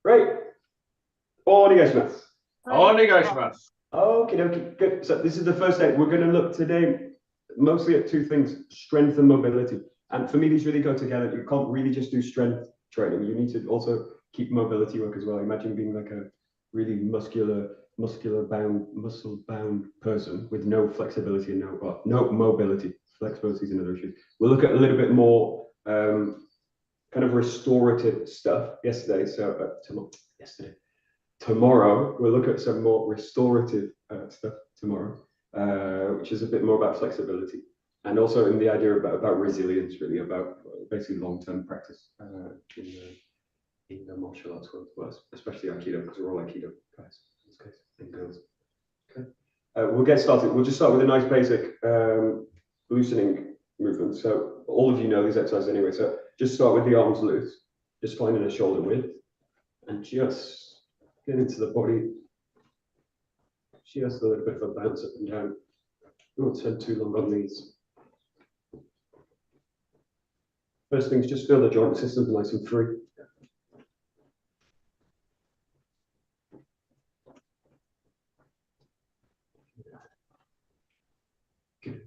Great. Onegaishimasu. Onegaishimasu. Okay, okay, good. So this is the first day. We're going to look today mostly at two things: strength and mobility. And for me, these really go together. You can't really just do strength training. You need to also keep mobility work as well. Imagine being like a really muscle bound person with no flexibility and no mobility. Flexibility is another issue. We'll look at a little bit more kind of restorative stuff yesterday. So tomorrow we'll look at some more restorative stuff tomorrow, which is a bit more about flexibility, and also in the idea about resilience, really about basically long-term practice in the martial arts world, well, especially Aikido, because we're all Aikido guys in this case, and girls. Okay, we'll get started. We'll just start with a nice basic loosening movement. So all of you know these exercises anyway. So just start with the arms loose, just finding a shoulder width, and just get into the body. Just a little bit of a bounce up and down. We won't spend too long on these. First thing is just feel the joint system nice and free. Good.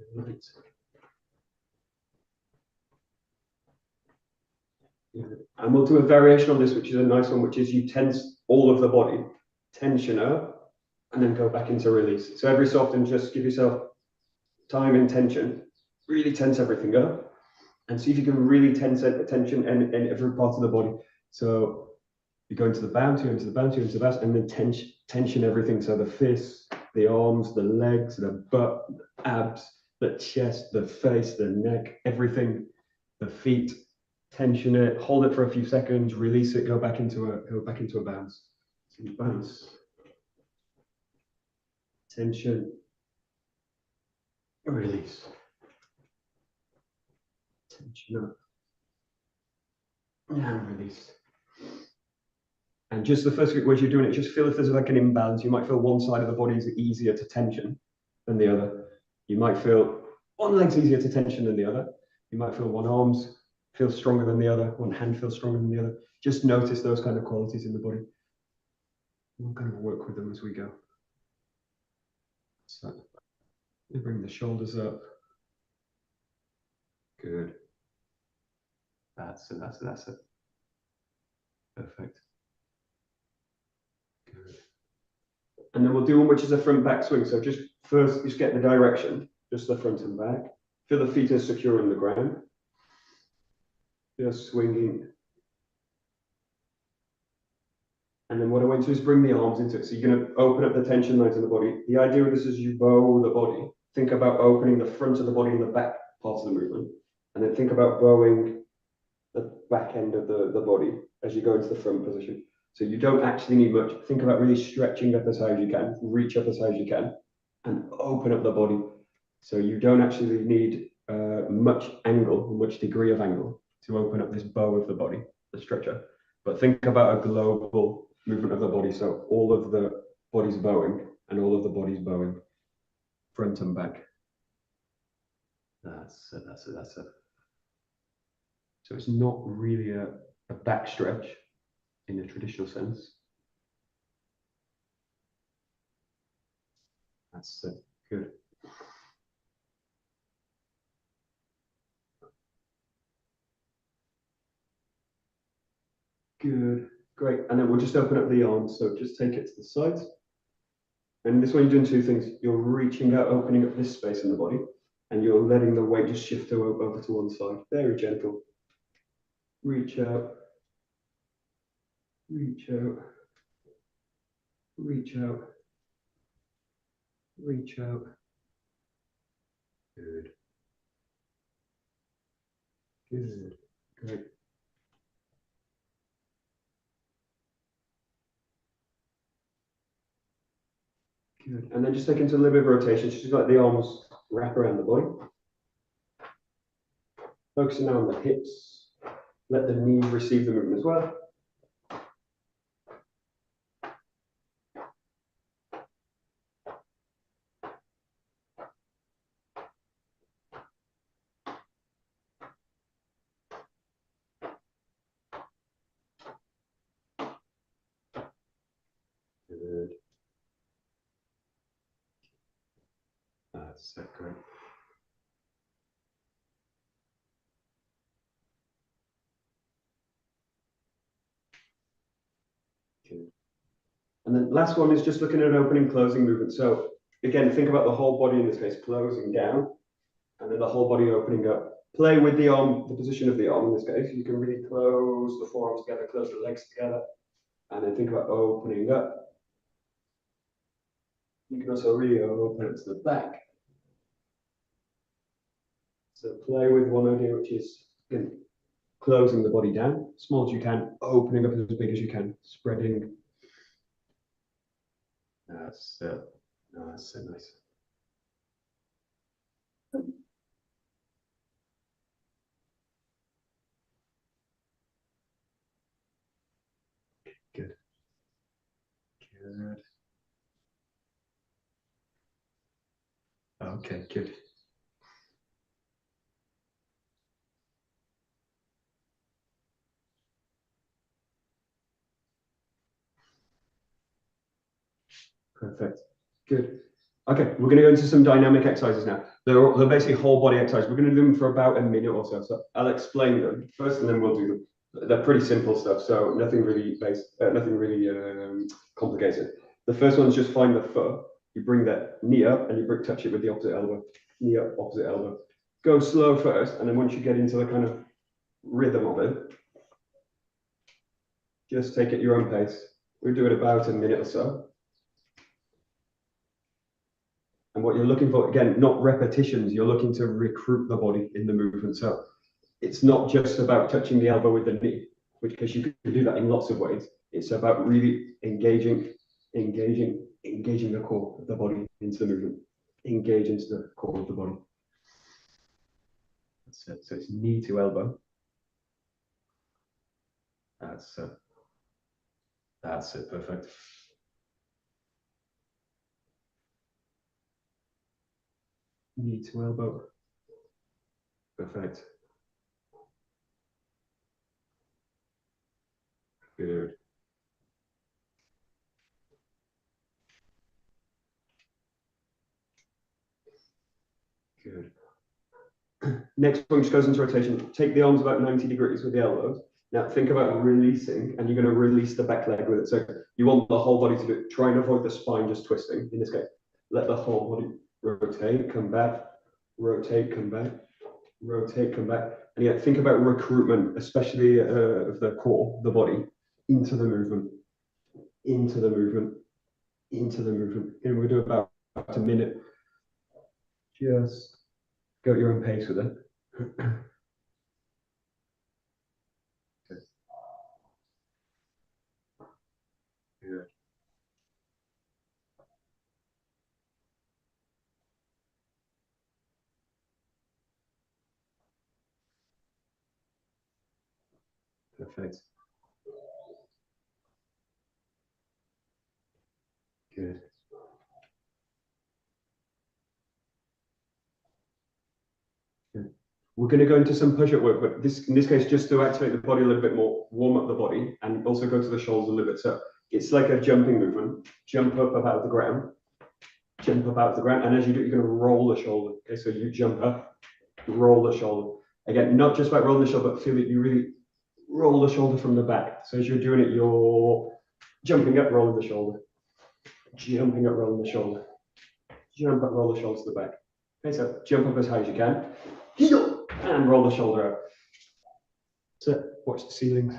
Yeah. And we'll do a variation on this, which is a nice one, which is you tense all of the body, tension up, and then go back into release. So every so often, just give yourself time and tension, really tense everything up, and see if you can really tense the tension in every part of the body. So you go into the bounce, you into the bounce, you into the bounce, and then tension everything. So the fists, the arms, the legs, the butt, the abs, the chest, the face, the neck, everything, the feet. Tension it, hold it for a few seconds, release it, go back into a bounce. So you bounce, tension, release, tension up, and release. And just the first way you're doing it, just feel if there's like an imbalance. You might feel one side of the body is easier to tension than the other. You might feel one leg's easier to tension than the other. You might feel one arm's feels stronger than the other, one hand feels stronger than the other. Just notice those kind of qualities in the body. We're going to work with them as we go. So we bring the shoulders up. Good. That's it. Perfect. Good. And then we'll do one which is a front back swing. So just first, just get the direction, just the front and back. Feel the feet are secure in the ground. Just swinging. And then what I want to do is bring the arms into it. So you're going to open up the tension lines in the body. The idea of this is you bow the body. Think about opening the front of the body and the back parts of the movement. And then think about bowing the back end of the body as you go into the front position. So you don't actually need much. Think about really stretching up as high as you can, reach up as high as you can, and open up the body. So you don't actually need much angle, much degree of angle to open up this bow of the body, the stretcher. But think about a global movement of the body. So all of the body's bowing and all of the body's bowing, front and back. That's it. So it's not really a back stretch in the traditional sense. That's it. Good. Good, great. And then we'll just open up the arms. So just take it to the sides. And this one you're doing two things. You're reaching out, opening up this space in the body, and you're letting the weight just shift over to one side. Very gentle. Reach out. Reach out. Reach out. Reach out. Good. Good. Great. Good. And then just take into a little bit of rotation, just let the arms wrap around the body. Focusing now on the hips. Let the knees receive the movement as well. That's so great. Good. And then last one is just looking at an opening closing movement. So again, think about the whole body in this case, closing down, and then the whole body opening up. Play with the arm, the position of the arm in this case. You can really close the forearms together, close the legs together, and then think about opening up. You can also really open it to the back. So play with one idea, which is again, closing the body down, as small as you can, opening up as big as you can, spreading. That's so nice. Good. Good. Okay, good. Perfect. Good. Okay, we're going to go into some dynamic exercises now. They're basically whole body exercises. We're going to do them for about a minute or so. So I'll explain them first, and then we'll do them. They're pretty simple stuff, so nothing really complicated. The first one is just find the foot. You bring that knee up, and you touch it with the opposite elbow. Knee up, opposite elbow. Go slow first, and then once you get into the kind of rhythm of it, just take it your own pace. We'll do it about a minute or so. And what you're looking for, again, not repetitions, you're looking to recruit the body in the movement. So it's not just about touching the elbow with the knee, because you can do that in lots of ways. It's about really engaging the core of the body into the movement. Engage into the core of the body. That's it. So it's knee to elbow. That's it. Perfect. Knee to elbow. Perfect. Good. Good. Next one just goes into rotation. Take the arms about 90 degrees with the elbows. Now think about releasing, and you're going to release the back leg with it. So you want the whole body to do it. Try and avoid the spine just twisting. In this case, let the whole body rotate, come back, rotate, come back, rotate, come back. And yeah, think about recruitment, especially of the core, the body, into the movement, into the movement, into the movement. And we'll do about a minute. Just go at your own pace with it. Good. Perfect. Good. Good. We're going to go into some push-up work, but in this case, just to activate the body a little bit more, warm up the body, and also go to the shoulders a little bit. So it's like a jumping movement. Jump up about the ground. Jump up out of the ground, and as you do, you're going to roll the shoulder. Okay, so you jump up, roll the shoulder. Again, not just about rolling the shoulder, but feel that you really roll the shoulder from the back. So as you're doing it, you're jumping up, rolling the shoulder. Jumping up, rolling the shoulder. Jump up, roll the shoulder to the back. Okay, so jump up as high as you can. And roll the shoulder up. So watch the ceiling.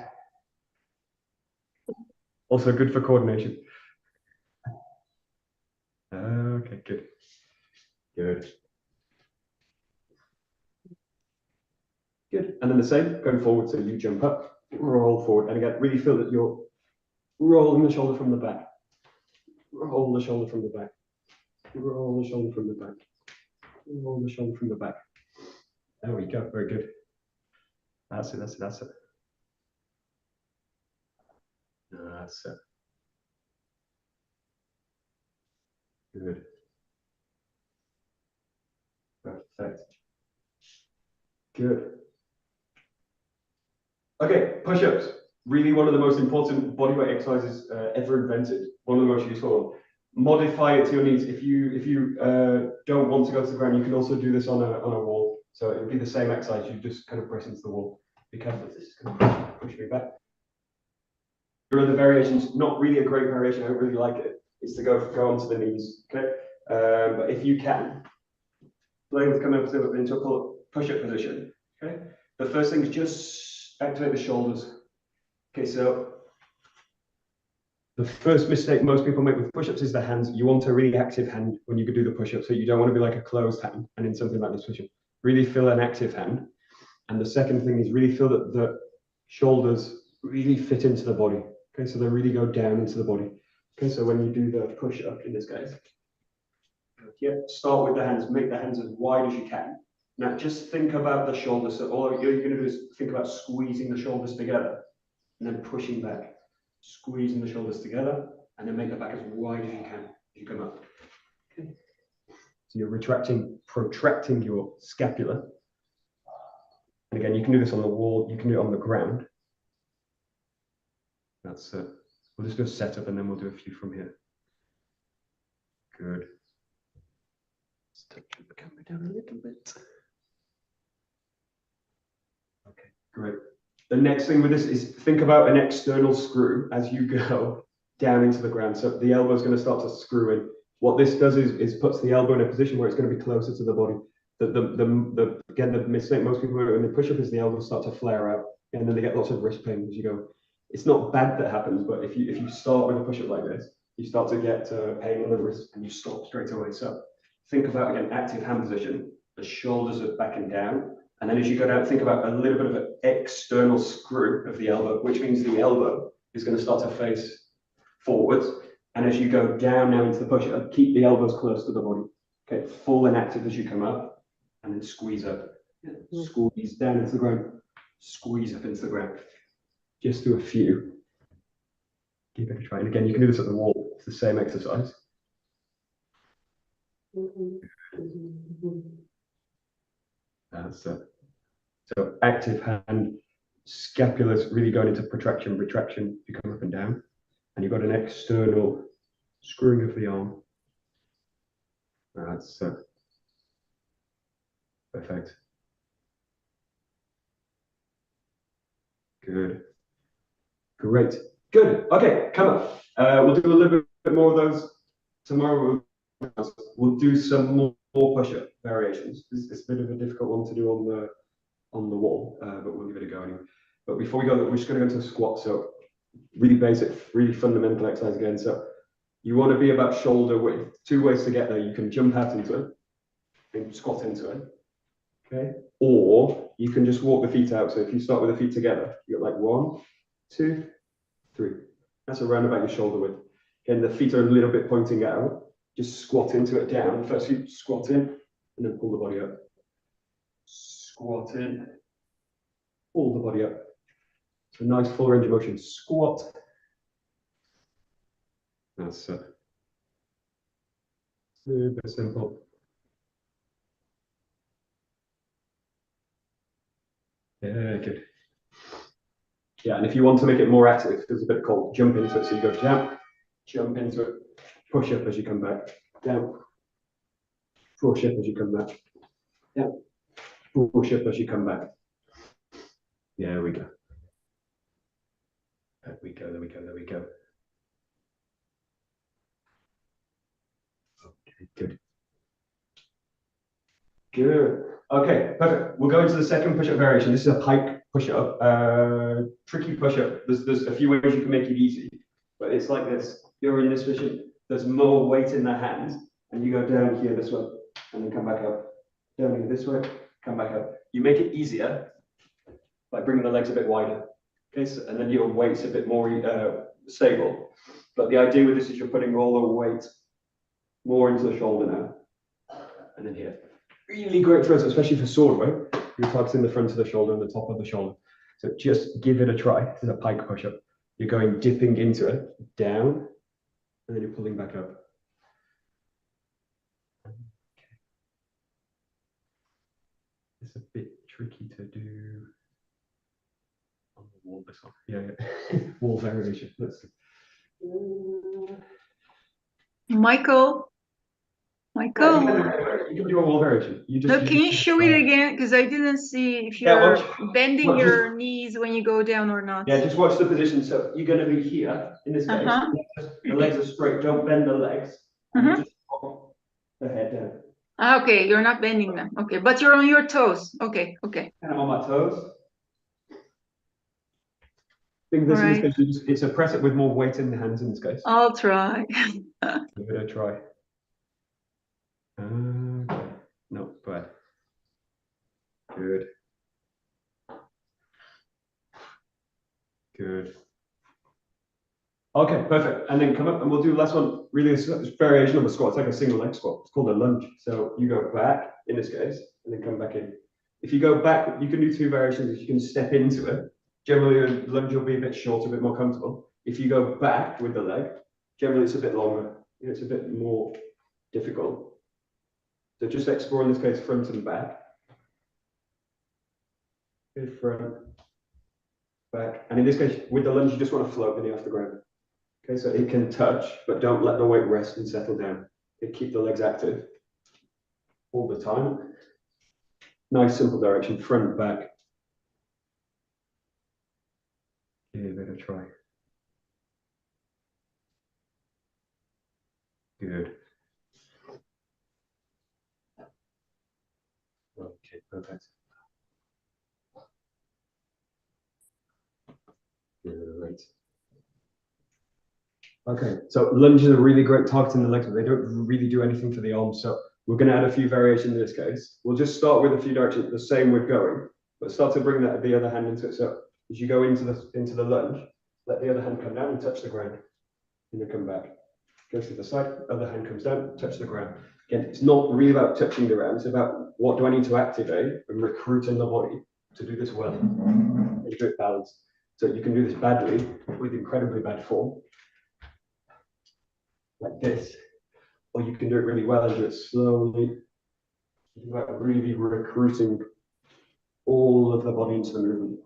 Also good for coordination. Okay, good. Good. Good. And then the same, going forward. So you jump up, roll forward. And again, really feel that you're rolling the shoulder from the back. Roll the shoulder from the back. Roll the shoulder from the back. Roll the shoulder from the back. There we go. Very good. That's it. That's it. That's it. That's it. Good. Perfect. Good. Okay, push-ups. Really one of the most important bodyweight exercises ever invented. One of the most useful ones. modify it to your needs. If you don't want to go to the ground, you can also do this on a wall. So it would be the same exercise. You just kind of press into the wall. Be careful, this is going to push me back. There are other variations, not really a great variation. I don't really like it. Is to go onto the knees. Okay, but if you can, play with coming up into a push-up position. Okay, the first thing is just activate the shoulders. Okay, so the first mistake most people make with push-ups is the hands. You want a really active hand when you can do the push-up, so you don't want to be like a closed hand and in something like this push-up. Really feel an active hand. And the second thing is really feel that the shoulders really fit into the body. Okay, so they really go down into the body. Okay, so when you do the push-up in this case, yeah, start with the hands, make the hands as wide as you can. Now just think about the shoulders. So all you're going to do is think about squeezing the shoulders together and then pushing back, squeezing the shoulders together, and then make the back as wide as you can as you come up. Okay. So you're protracting your scapula. And again, you can do this on the wall, you can do it on the ground. That's it. We'll just do a setup and then we'll do a few from here. Good. Let's touch the camera down a little bit. Okay, great. The next thing with this is think about an external screw as you go down into the ground. So the elbow is going to start to screw in. What this does is puts the elbow in a position where it's going to be closer to the body. Again, the mistake most people do when they push up is the elbows start to flare out, and then they get lots of wrist pain as you go. It's not bad that happens, but if you start with a push up like this, you start to get pain on the wrist and you stop straight away. So think about, again, active hand position. The shoulders are back and down, and then as you go down, think about a little bit of an external screw of the elbow, which means the elbow is going to start to face forwards. And as you go down now into the push up, keep the elbows close to the body. Okay, full and active as you come up. And then squeeze up, squeeze down into the ground, squeeze up into the ground. Just do a few. Give it a try. And again, you can do this at the wall. It's the same exercise. That's it. So active hand, scapula's really going into protraction, retraction. You come up and down. And you've got an external screwing of the arm. That's it. Perfect. Good. Great. Good. Okay, come on. We'll do a little bit more of those tomorrow. We'll do some more push-up variations. It's a bit of a difficult one to do on the wall, but we'll give it a go anyway. But before we go, we're just going to go into a squat. So really basic, really fundamental exercise again. So you want to be about shoulder width. Two ways to get there. You can jump out into it and squat into it. Okay, or you can just walk the feet out. So if you start with the feet together, you got like 1, 2, 3. That's around about your shoulder width. Again, the feet are a little bit pointing out. Just squat into it down. First you squat in and then pull the body up. Squat in, pull the body up. So nice full range of motion. Squat. That's it. Super simple. Yeah, good. Yeah, and if you want to make it more active, there's a bit called jump into it. So you go down, jump into it, push up as you come back, down, push up as you come back, down, push up as you come back. Yeah, there we go. There we go, there we go, there we go. Okay, good. Good. Okay, perfect. We'll go into the second push-up variation. This is a pike push-up. Tricky push-up. There's a few ways you can make it easy, but it's like this. You're in this position. There's more weight in the hands, and you go down here this way, and then come back up. Down here this way, come back up. You make it easier by bringing the legs a bit wider. Okay, so, and then your weight's a bit more stable. But the idea with this is you're putting all the weight more into the shoulder now, and then here. Really great for us, especially for sword weight. You're targeting the front of the shoulder and the top of the shoulder. So just give it a try. This is a pike push-up. You're going dipping into it, down, and then you're pulling back up. Okay. It's a bit tricky to do on the wall. This one, yeah. Wall variation. Let's see. Michael. You can do a wall variation. No, can you show it again? Because I didn't see if you're bending your knees when you go down or not. Yeah, just watch the position. So you're going to be here in this case. The legs are straight. Don't bend the legs. And just pop the head down. Okay, you're not bending them. Okay, but you're on your toes. Okay, okay. And I'm on my toes. I think this in this case, it's a press it with more weight in the hands in this case. I'll try. Give it a try. Not bad. Good. Good. Okay, perfect. And then come up and we'll do the last one. Really, it's a variation of a squat. It's like a single leg squat. It's called a lunge. So you go back in this case and then come back in. If you go back, you can do two variations. You can step into it. Generally, a lunge will be a bit shorter, a bit more comfortable. If you go back with the leg, generally it's a bit longer. It's a bit more difficult. So just explore in this case front and back. Good, front, back. And in this case, with the lunge, you just want to float the knee off the ground. Okay, so it can touch, but don't let the weight rest and settle down. Keep the legs active all the time. Nice simple direction, front, back. Give it a try. Good. Okay, perfect. Great. Okay, so lunges are really great targeting the legs, but they don't really do anything for the arms. So we're going to add a few variations in this case. We'll just start with a few directions, the same with going, but start to bring the other hand into it. So as you go into the lunge, let the other hand come down and touch the ground, and then come back. Go to the side, other hand comes down, touch the ground. Again, it's not really about touching the ground. It's about what do I need to activate and recruit in the body to do this well. And do it balanced. So you can do this badly with incredibly bad form, like this, or you can do it really well and do it slowly. It's about really recruiting all of the body into the movement.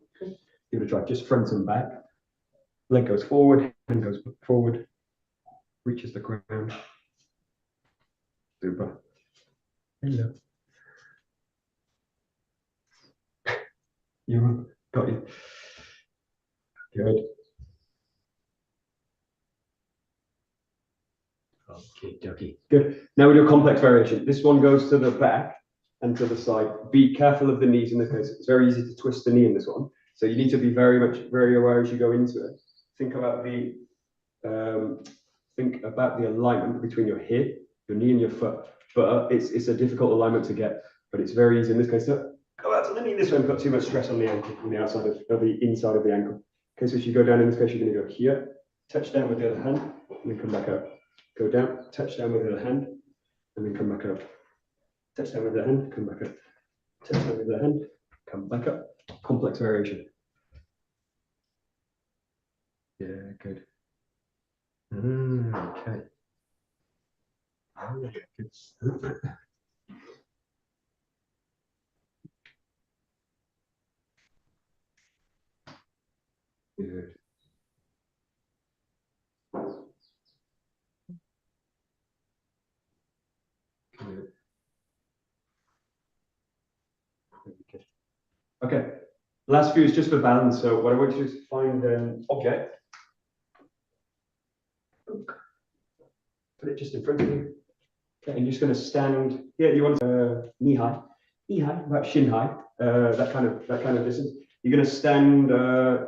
Give it a try, just front and back. Leg goes forward, hand goes forward, reaches the ground. Super. Hello. You got you. Good. Okay, dokie. Good. Now we do a complex variation. This one goes to the back and to the side. Be careful of the knees in this case. It's very easy to twist the knee in this one. So you need to be very aware as you go into it. Think about the alignment between your hip, your knee, and your foot. But it's a difficult alignment to get, but it's very easy in this case to go out to the knee this way and put too much stress on the ankle, on the outside of the inside of the ankle. Okay, so as you go down in this case, you're going to go here, touch down with the other hand, and then come back up. Go down, touch down with the other hand, and then come back up. Touch down with the hand, come back up. Touch down with the hand, come back up. Complex variation. Yeah, good. Okay. Good. Good. Good. Okay, last few is just for balance. So what I want you to do is find an object. Put it just in front of you. Okay, and you're just going to stand. Yeah, you want knee high, about shin high. That kind of distance. You're going to stand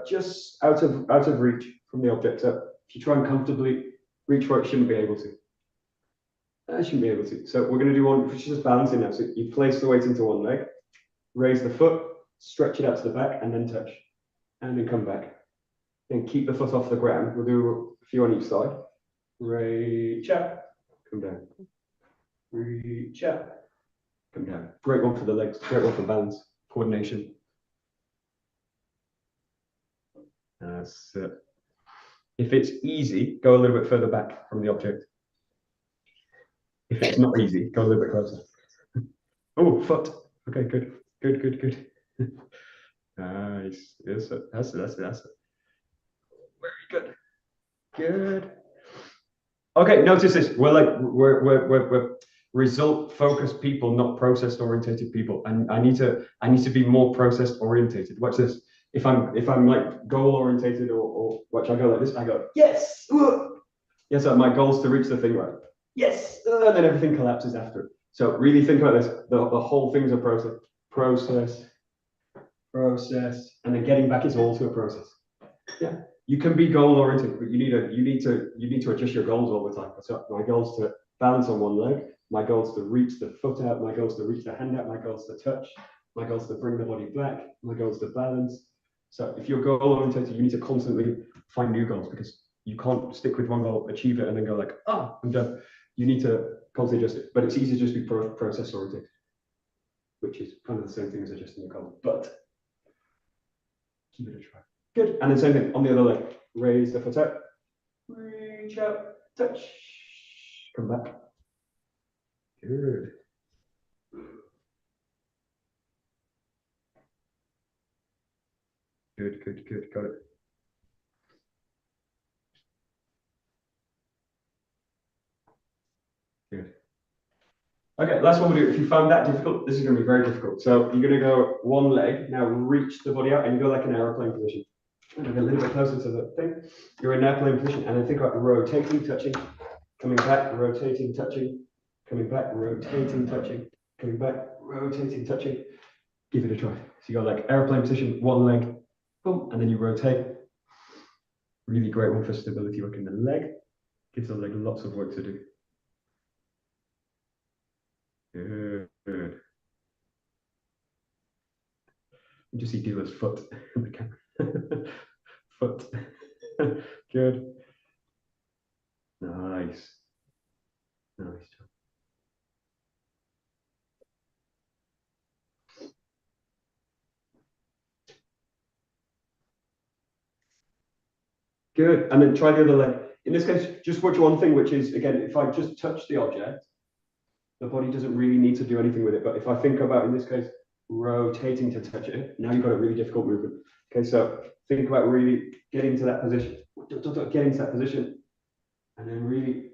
just out of reach from the object. So if you try and comfortably reach for it, shouldn't be able to. I shouldn't be able to. So we're going to do one, which is just balancing now. So you place the weight into one leg, raise the foot, stretch it out to the back, and then touch, and then come back. Then keep the foot off the ground. We'll do a few on each side. Reach out, come down. Reach out, come down. Great one for the legs. Great one for balance, coordination. That's it. If it's easy, go a little bit further back from the object. If it's not easy, go a little bit closer. Oh, foot. Okay, good. Good. Nice. Yes, that's it. Very good. Good. Okay, notice this. We're result focused people, not process orientated people. And I need to be more process orientated. Watch this. If I'm like goal orientated or watch, I go like this. I go yes, yes. So my goal is to reach the thing right. Yes, and then everything collapses after it. So really think about this. The whole thing's a process, and then getting back is also a process. Yeah, you can be goal oriented, but you need to adjust your goals all the time. So my goal is to balance on one leg. My goal is to reach the foot out. My goal is to reach the hand out. My goal is to touch. My goal is to bring the body back. My goal is to balance. So if you're goal oriented, you need to constantly find new goals because you can't stick with one goal, achieve it, and then go like, I'm done. You need to constantly adjust it. But it's easy to just be process oriented, which is kind of the same thing as adjusting your goal. But give it a try. Good. And then same thing on the other leg. Raise the foot up. Reach up. Touch. Come back. Good. Good. Got it. Good. Okay, last one we'll do. If you found that difficult, this is going to be very difficult. So you're going to go one leg. Now reach the body out and you go like an aeroplane position. And a little bit closer to the thing. You're in an airplane position. And then think about rotating, touching, coming back, rotating, touching, coming back, rotating, touching, coming back, rotating, touching. Give it a try. So you got like airplane position, one leg, boom, and then you rotate. Really great one for stability work in the leg. Gives the leg lots of work to do. Good. You just see Dila's foot in the camera. Foot. Good. Nice. Nice job. Good. And then try the other leg. In this case, just watch one thing, which is, again, if I just touch the object, the body doesn't really need to do anything with it. But if I think about, in this case, rotating to touch it, now you've got a really difficult movement. Okay, so think about really getting to that position. Getting to that position. And then really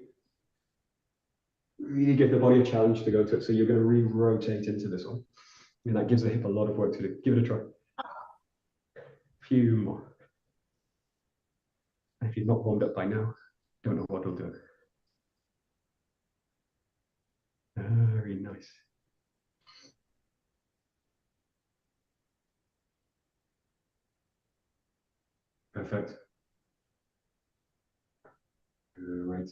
give the body a challenge to go to it. So you're going to re-rotate into this one. I mean, that gives the hip a lot of work to do. Give it a try. A few more. And if you're not warmed up by now, don't know what will do. Very nice. Perfect. Right.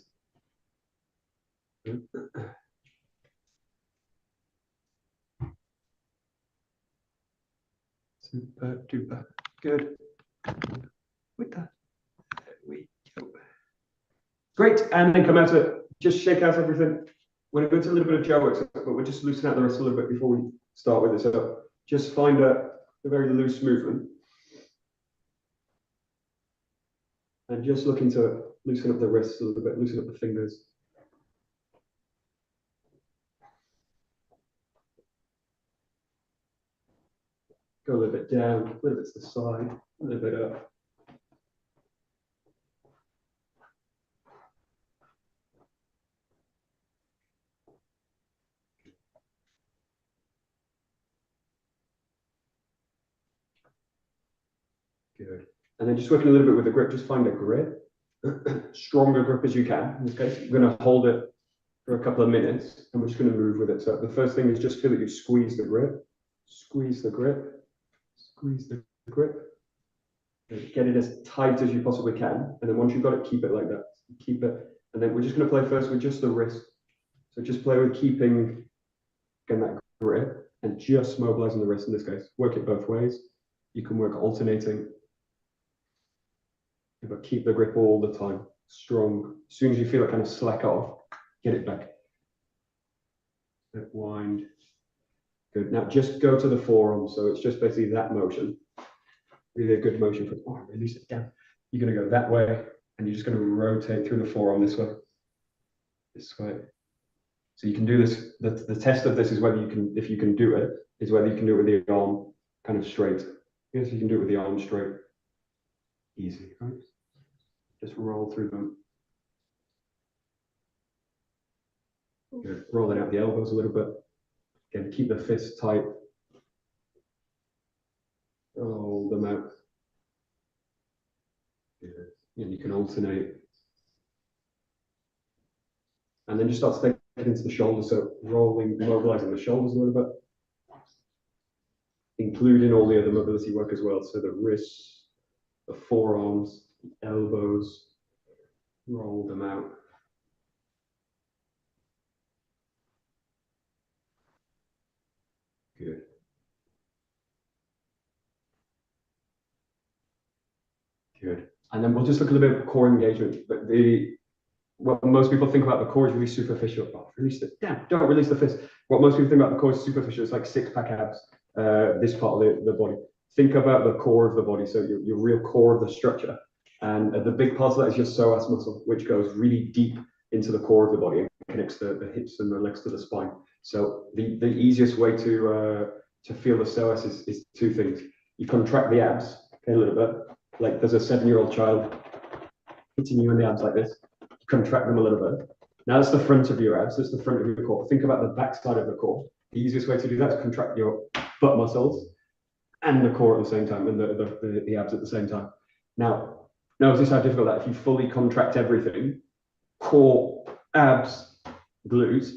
Super duper. Good. With that, there we go. Great. And then come out of it. Just shake out everything. We're going to go into a little bit of jaw work, but we'll just loosen out the rest a little bit before we start with it. So just find a very loose movement. And just looking to loosen up the wrists a little bit, loosen up the fingers. Go a little bit down, a little bit to the side, a little bit up. Good. And then just working a little bit with the grip, just find a grip, stronger grip as you can. In this case, we're going to hold it for a couple of minutes and we're just going to move with it. So the first thing is just feel that you squeeze the grip, squeeze the grip, squeeze the grip. Get it as tight as you possibly can. And then once you've got it, keep it like that. Keep it. And then we're just going to play first with just the wrist. So just play with keeping again, that grip and just mobilizing the wrist in this case. Work it both ways. You can work alternating. But keep the grip all the time. Strong. As soon as you feel it kind of slack off, get it back. Wind. Good. Now just go to the forearm. So it's just basically that motion. Really a good motion for release it down. You're going to go that way and you're just going to rotate through the forearm this way. This way. So you can do this. The test of this is whether you can, if you can do it, is whether you can do it with the arm kind of straight. Yes, you can do it with the arm straight. Easy, right? Just roll through them. Good. Rolling out the elbows a little bit. Again, keep the fists tight. Roll them out. Good. And you can alternate. And then just start to take it into the shoulders. So rolling, mobilizing the shoulders a little bit. Including all the other mobility work as well. So the wrists, the forearms, the elbows. Roll them out. Good. Good. And then we'll just look a little bit at core engagement. But what most people think about the core is really superficial. Oh, release it. Damn, don't release the fist. What most people think about the core is superficial. It's like six-pack abs, this part of the body. Think about the core of the body, so your real core of the structure. And the big part of that is your psoas muscle, which goes really deep into the core of the body and connects the hips and the legs to the spine. So the easiest way to feel the psoas is two things. You contract the abs, okay, a little bit, like there's a 7-year-old child hitting you in the abs like this. You contract them a little bit. Now that's the front of your abs, that's the front of your core. Think about the back side of the core. The easiest way to do that is contract your butt muscles and the core at the same time, and the abs at the same time. Now, notice how difficult that, if you fully contract everything, core, abs, glutes,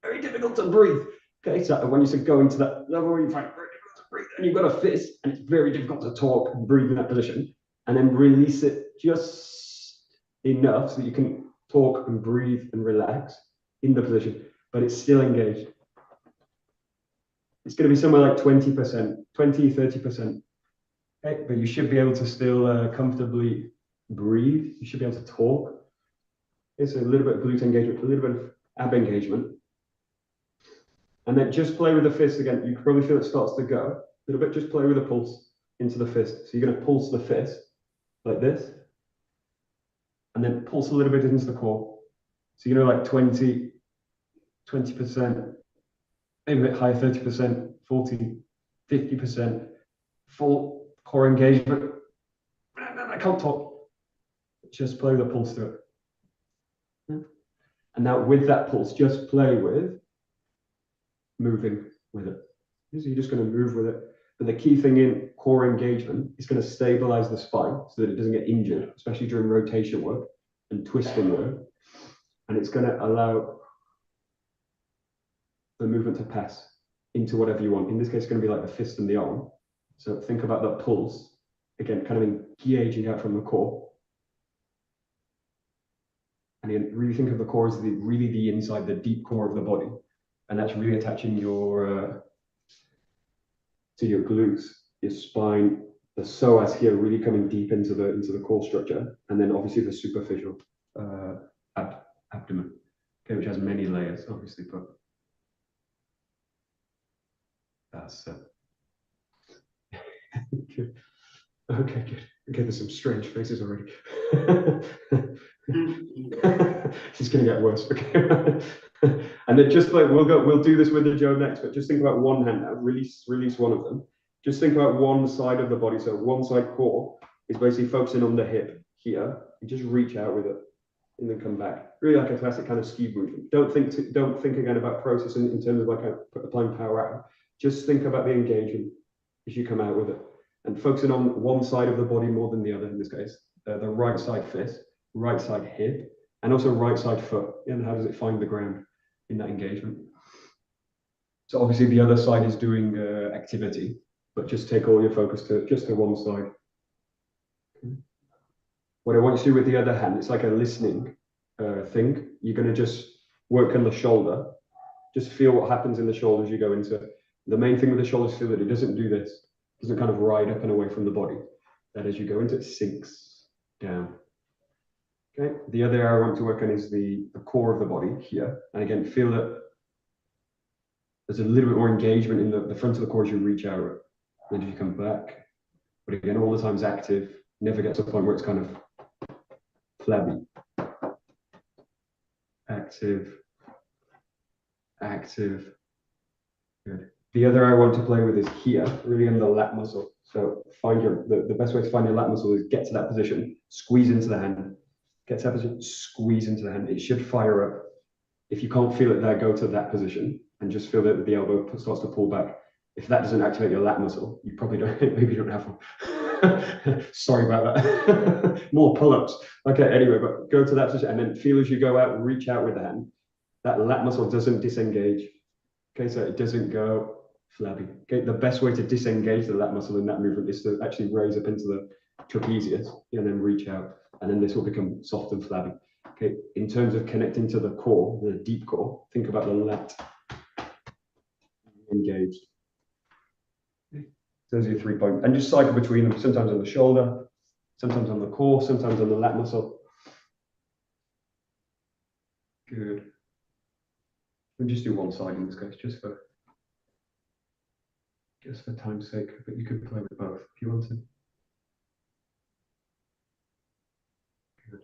very difficult to breathe. Okay, so when you say go into that level where you find it very difficult to breathe, and you've got a fist, and it's very difficult to talk and breathe in that position, and then release it just enough so that you can talk and breathe and relax in the position, but it's still engaged. It's going to be somewhere like 20%, 20, 30%. Okay, but you should be able to still comfortably breathe. You should be able to talk. It's a little bit of glute engagement, a little bit of ab engagement. And then just play with the fist again. You can probably feel it starts to go. A little bit, just play with the pulse into the fist. So you're going to pulse the fist like this. And then pulse a little bit into the core. So you know, like 20%, maybe a bit higher, 30%, 40, 50%, full core engagement. I can't talk. Just play the pulse to it. And now with that pulse, just play with moving with it. So you're just going to move with it. But the key thing in core engagement is going to stabilize the spine so that it doesn't get injured, especially during rotation work and twisting work. And it's going to allow the movement to pass into whatever you want. In this case, it's going to be like the fist and the arm. So think about the pulse, again, kind of engaging out from the core. And again, really think of the core as really the inside, the deep core of the body. And that's really attaching your to your glutes, your spine, the psoas here really coming deep into the core structure, and then obviously the superficial abdomen, okay, which has many layers, obviously, but that's good. Okay, good. Okay, there's some strange faces already. It's gonna get worse. Okay. And then just like we'll do this with the Joe next, but just think about one hand now. Release one of them. Just think about one side of the body. So one side core is basically focusing on the hip here. You just reach out with it and then come back. Really like a classic kind of ski movement. Don't think again about process in terms of like applying power out. Just think about the engagement as you come out with it, and focusing on one side of the body more than the other. In this case, the right side fist, right side hip, and also right side foot. And how does it find the ground in that engagement? So obviously the other side is doing activity, but just take all your focus to one side. Okay. What I want you to do with the other hand, it's like a listening thing. You're going to just work on the shoulder. Just feel what happens in the shoulder as you go into it. The main thing with the shoulders, feel that it doesn't do this. It doesn't kind of ride up and away from the body. That as you go into it, sinks down. Okay. The other area I want to work on is the core of the body here. And again, feel that there's a little bit more engagement in the front of the core as you reach out. And as you come back. But again, all the time is active. Never get to a point where it's kind of flabby. Active. Active. Good. The other I want to play with is here, really in the lat muscle. So find the best way to find your lat muscle is get to that position, squeeze into the hand. Get to that position, squeeze into the hand. It should fire up. If you can't feel it there, go to that position and just feel that the elbow starts to pull back. If that doesn't activate your lat muscle, you probably don't, maybe you don't have one. Sorry about that. More pull-ups. Okay, anyway, but go to that position and then feel as you go out, reach out with the hand. That lat muscle doesn't disengage. Okay, so it doesn't go flabby. Okay, the best way to disengage the lat muscle in that movement is to actually raise up into the trapezius and then reach out, and then this will become soft and flabby. Okay, in terms of connecting to the core, the deep core, think about the lat engaged. Okay. Those are your 3 points, and just cycle between them, sometimes on the shoulder, sometimes on the core, sometimes on the lat muscle. Good. We'll just do one side in this case, just for time's sake, but you could play with both if you wanted. Good.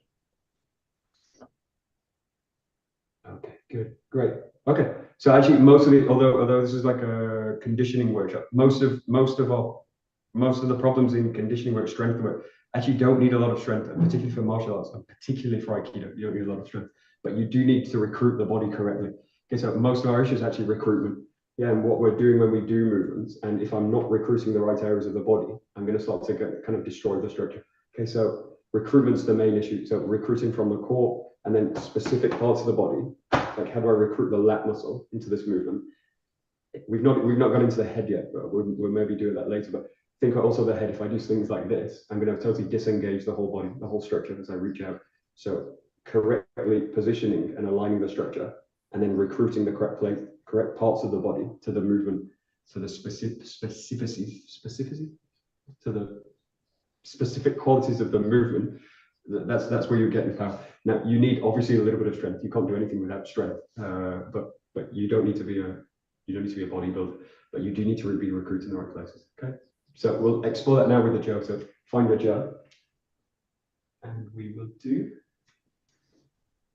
Okay, good, great. Okay, so actually, most of it, although this is like a conditioning workshop, most of the problems in conditioning work, strength work, actually don't need a lot of strength, particularly for martial arts, and particularly for Aikido. You don't need a lot of strength, but you do need to recruit the body correctly. Okay, so most of our issue is actually recruitment. Yeah, and what we're doing when we do movements, and if I'm not recruiting the right areas of the body, I'm going to start to kind of destroy the structure. Okay, so recruitment's the main issue. So recruiting from the core, and then specific parts of the body, like how do I recruit the lat muscle into this movement? We've not got into the head yet, but we'll maybe do that later. But think also the head. If I do things like this, I'm going to totally disengage the whole body, the whole structure as I reach out. So correctly positioning and aligning the structure, and then recruiting the correct parts of the body to the movement, to the specificity, to the specific qualities of the movement. That's where you're getting power. Now you need obviously a little bit of strength. You can't do anything without strength, but you don't need to be a bodybuilder, but you do need to be recruited in the right places. Okay, so we'll explore that now with the 𝗧. So find the 𝗧, and we will do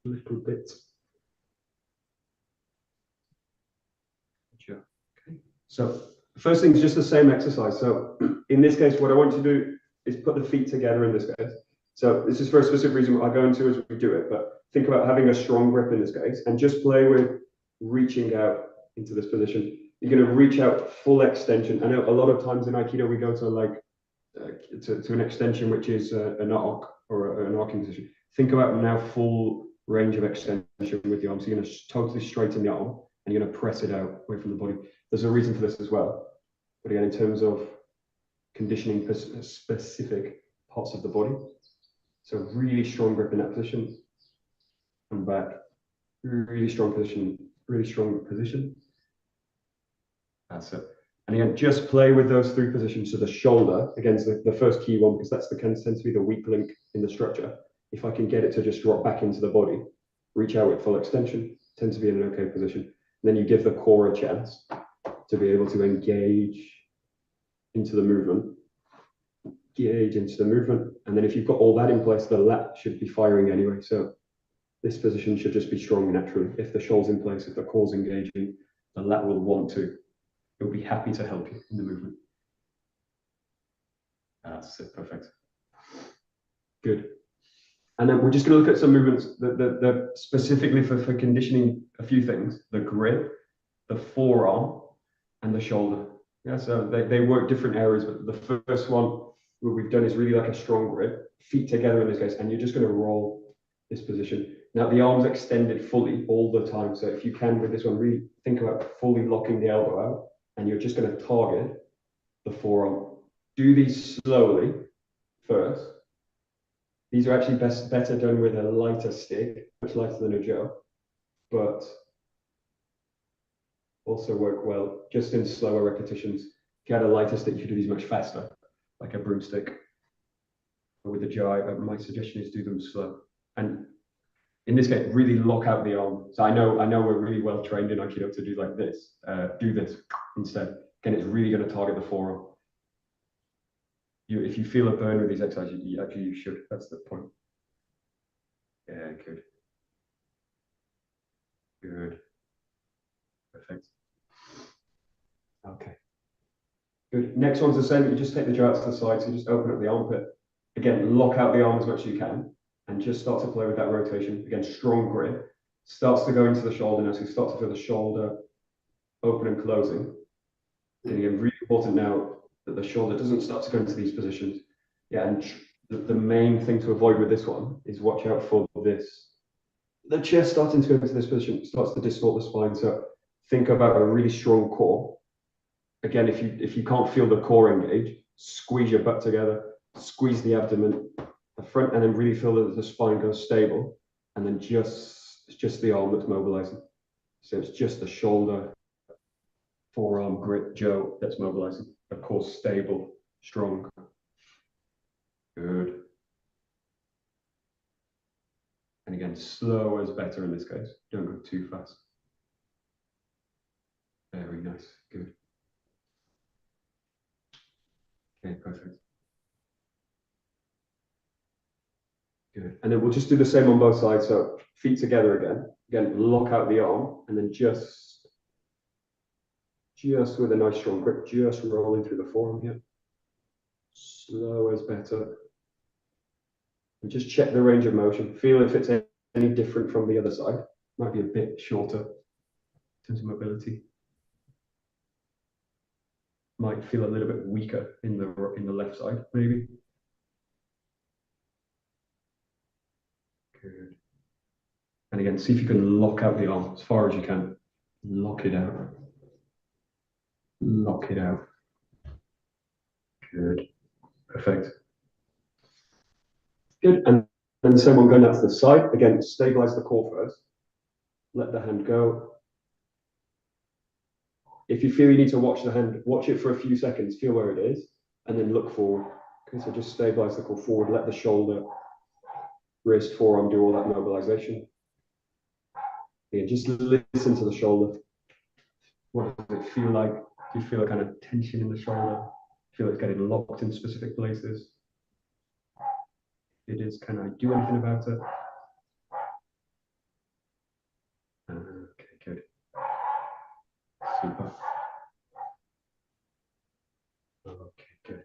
a little bit. Okay. So the first thing is just the same exercise. So in this case, what I want you to do is put the feet together in this case. So this is for a specific reason I'll go into as we do it, but think about having a strong grip in this case and just play with reaching out into this position. You're going to reach out full extension. I know a lot of times in Aikido we go to like to an extension which is an arc or an arcing position. Think about now full range of extension with the arm. So you're going to totally straighten the arm and you're going to press it out away from the body. There's a reason for this as well. But again, in terms of conditioning specific parts of the body. So really strong grip in that position. Come back. Really strong position. Really strong position. That's it. And again, just play with those 3 positions. So the shoulder, again, is the first key one, because that's tends to be the weak link in the structure. If I can get it to just drop back into the body, reach out with full extension, tend to be in an okay position. And then you give the core a chance to be able to engage into the movement. Engage into the movement. And then if you've got all that in place, the lat should be firing anyway. So this position should just be strong naturally. If the shoulder's in place, if the core's engaging, the lat will want to. It will be happy to help you in the movement. That's it, perfect. Good. And then we're just going to look at some movements that specifically for conditioning a few things: the grip, the forearm, and the shoulder. Yeah, so they work different areas, but the first one what we've done is really like a strong grip, feet together in this case, and you're just going to roll this position. Now the arm's extended fully all the time, so if you can with this one, really think about fully locking the elbow out, and you're just going to target the forearm. Do these slowly first. These are actually better done with a lighter stick, much lighter than a 𝗧, but also work well just in slower repetitions. If you had a lighter stick, you could do these much faster, like a broomstick. But with the 𝗧, my suggestion is do them slow. And in this case, really lock out the arm. So I know we're really well trained in Aikido to do like this. Do this instead. Again, it's really going to target the forearm. If you feel a burn with these exercises, you should. That's the point. Yeah, good. Good. Perfect. Okay. Good. Next one's the same. You just take the 𝗧 to the side. So you just open up the armpit. Again, lock out the arm as much as you can, and just start to play with that rotation. Again, strong grip. starts to go into the shoulder now. So you start to feel the shoulder open and closing. And again, really important now that the shoulder doesn't start to go into these positions. Yeah, and the main thing to avoid with this one is watch out for this. The chest starting to go into this position starts to distort the spine. So think about a really strong core. Again, if you can't feel the core engage, squeeze your butt together, squeeze the abdomen, the front, and then really feel that the spine goes stable. And then it's just the arm that's mobilizing. So it's just the shoulder, forearm grip, jaw that's mobilizing. Of course, stable, strong. Good. And again, slow is better in this case. Don't go too fast. Very nice. Good. Okay, perfect. Good. And then we'll just do the same on both sides. So feet together again. Again, lock out the arm and then just with a nice strong grip, just rolling through the forearm here. Slow is better. And just check the range of motion. Feel if it's any different from the other side. Might be a bit shorter in terms of mobility. Might feel a little bit weaker in the left side, maybe. Good. And again, see if you can lock out the arm as far as you can. Lock it out. Lock it out. Good. Perfect. Good. And then the same one going out to the side. Again, stabilize the core first. Let the hand go. If you feel you need to watch the hand, watch it for a few seconds, feel where it is, and then look forward. Okay, so just stabilize the core forward, let the shoulder, wrist, forearm do all that mobilization. Yeah, just listen to the shoulder. What does it feel like? Do you feel a kind of tension in the shoulder? Feel it's getting locked in specific places? If it is, can I do anything about it? Okay, good. Super. Okay, good.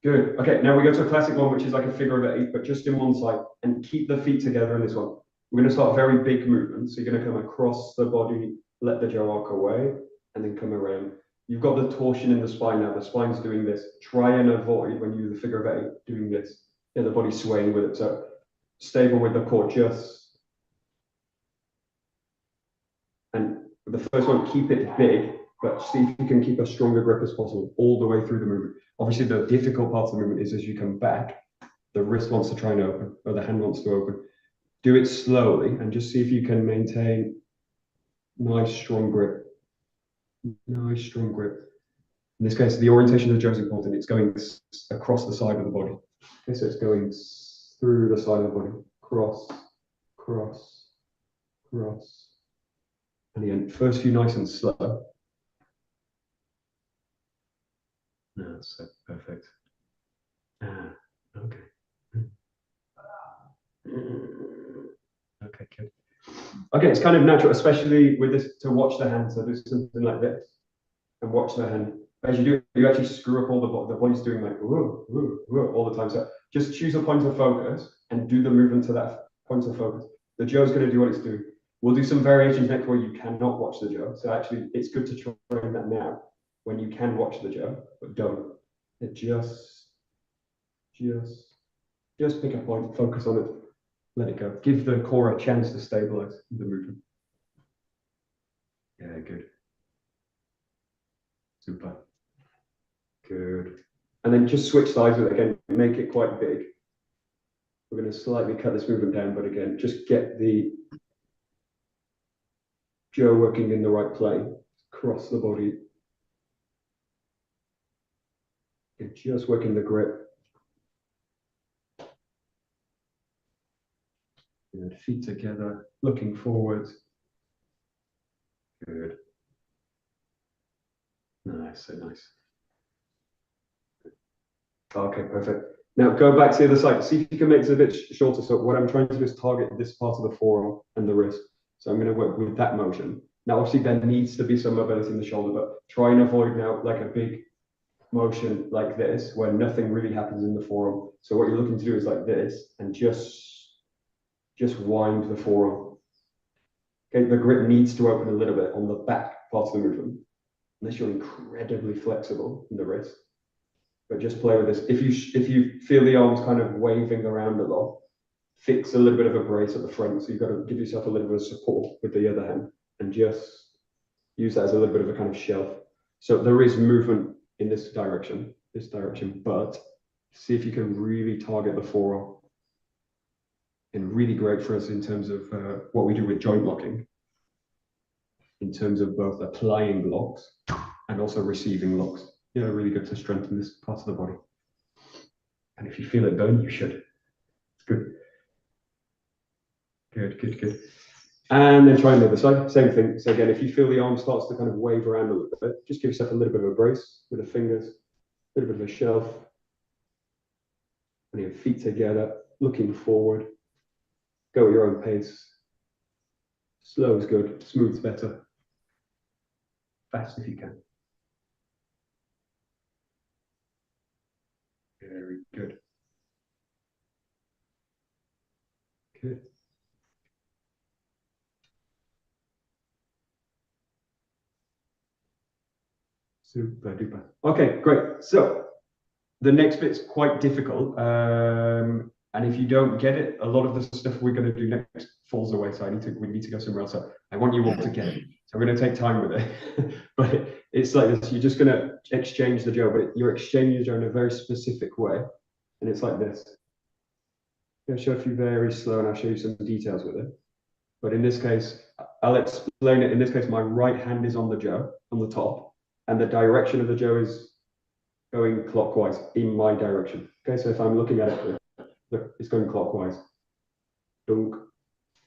Good. Okay, now we go to a classic one, which is like a figure of 8, but just in one side, and keep the feet together in this one. We're going to start very big movements. So you're going to come across the body, let the jaw arc away, and then come around. You've got the torsion in the spine now. The spine's doing this. Try and avoid, when you do the figure of 8, doing this. Yeah, the body's swaying with it. So stable with the core, just. And the first one, keep it big, but see if you can keep a stronger grip as possible all the way through the movement. Obviously, the difficult part of the movement is as you come back, the wrist wants to try and open, or the hand wants to open. Do it slowly and just see if you can maintain nice, strong grip. Nice, strong grip. In this case, the orientation of the 𝗔𝗞𝗞𝗘𝗠𝗨 is important. It's going across the side of the body. Okay, so it's going through the side of the body. Cross, cross, cross. And again, first few nice and slow. No, that's perfect. Okay. Okay, good. Okay, it's kind of natural, especially with this, to watch the hand. So do something like this and watch the hand. As you do, you actually screw up all the body's doing like whoa, whoa, whoa, all the time. So just choose a point of focus and do the movement to that point of focus. The jaws going to do what it's doing. We'll do some variations next where you cannot watch the jaw. So actually, it's good to try that now when you can watch the jaw, but don't. It just pick a point, focus on it, let it go. Give the core a chance to stabilize the movement. Yeah, good. Super. Good. And then just switch sides with it again, make it quite big. We're going to slightly cut this movement down, but again, just get the jaw working in the right plane, across the body. And just working the grip. Good. Feet together, looking forward. Good. Nice, so nice. Okay, perfect. Now go back to the other side. See if you can make this a bit shorter. So what I'm trying to do is target this part of the forearm and the wrist. So I'm going to work with that motion. Now, obviously, there needs to be some mobility in the shoulder, but try and avoid now like a big motion like this, where nothing really happens in the forearm. So what you're looking to do is like this, and just wind the forearm. Okay, the grip needs to open a little bit on the back part of the movement, unless you're incredibly flexible in the wrist. But just play with this. If you feel the arms kind of waving around a lot, fix a little bit of a brace at the front. So you've got to give yourself a little bit of support with the other hand, and just use that as a little bit of a kind of shelf. So there is movement in this direction, but see if you can really target the forearm. And really great for us in terms of what we do with joint locking, in terms of both applying locks and also receiving locks. Yeah, really good to strengthen this part of the body. And if you feel it burn, you should. It's good. Good. And then try on the other side, same thing. So again, if you feel the arm starts to kind of wave around a little bit, just give yourself a little bit of a brace with the fingers, a little bit of a shelf. And your feet together, looking forward. Go at your own pace. Slow is good, smooth is better. Fast if you can. Very good. Good. Super duper. Okay, great. So the next bit's quite difficult. And if you don't get it, a lot of the stuff we're going to do next falls away. So we need to go somewhere else. So I want you all to get it. So I'm going to take time with it. But it's like this. You're just going to exchange the Joe, but you're exchanging the Joe in a very specific way. And it's like this. I'm going to show a few very slow, and I'll show you some details with it. But in this case, I'll explain it. In this case, my right hand is on the Joe, on the top, and the direction of the Joe is going clockwise in my direction. Okay, so if I'm looking at it, look, it's going clockwise. Dunk.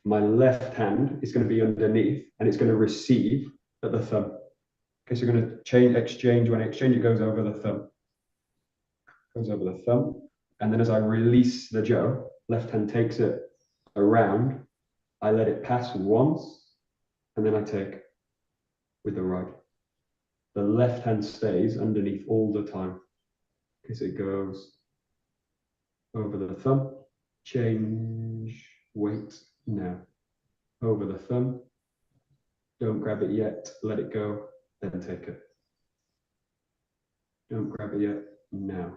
My left hand is going to be underneath, and it's going to receive at the thumb. Okay, so you're going to exchange. When I exchange, it goes over the thumb. Goes over the thumb. And then as I release the Joe, left hand takes it around. I let it pass once, and then I take with the right. The left hand stays underneath all the time. Okay, so it goes over the thumb, change, wait, now. Over the thumb, don't grab it yet, let it go, then take it. Don't grab it yet, now.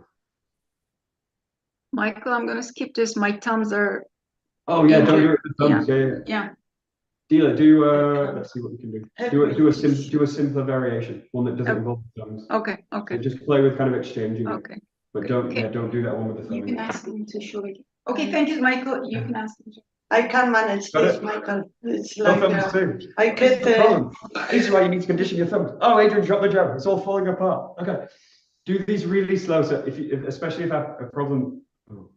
Michael, I'm going to skip this. My thumbs are. Oh yeah, don't do it with the thumbs. Yeah. Dealer, let's see what we can do. Do a simpler variation, one that doesn't involve the thumbs. Okay. So just play with kind of exchanging. Okay. But don't do that one with the thumb. You can ask him to show it. Okay, thank you, Michael. You can ask him. I can manage this, Michael. It's like thumbs too. I get the problem. This is why you need to condition your thumbs. Oh, Adrian, drop the jab. It's all falling apart. Okay. Do these really slow. So especially if I have a problem. Oh,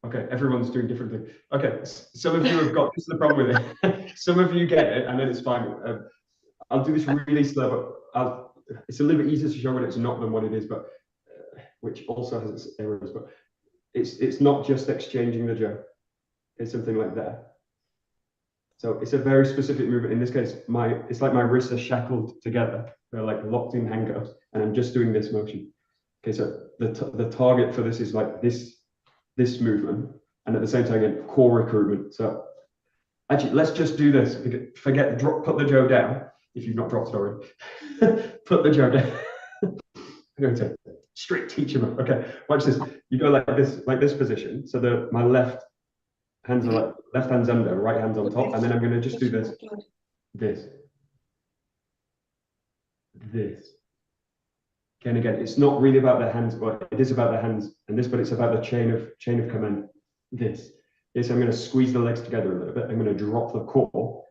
okay, everyone's doing different things. Okay, some of you have got this is the problem with it. Some of you get it, and then it's fine. I'll do this really slow, but it's a little bit easier to show when it's not than what it is, but which also has its errors. But it's not just exchanging the Joe. It's something like that. So it's a very specific movement. In this case, it's like my wrists are shackled together. They're like locked in handcuffs, and I'm just doing this motion. Okay, so the target for this is like this movement, and at the same time, again, core recruitment. So actually, let's just do this. Put the Joe down if you've not dropped it already. Put the Joe down. I'm going to straight teach him. Okay, watch this. You go like this position. So my left hand's under, right hand's on top, and then I'm going to just do this. Okay, and again, it's not really about the hands, but it is about the hands and this, but it's about the chain of command. This. Yes, I'm going to squeeze the legs together a little bit. I'm going to drop the core,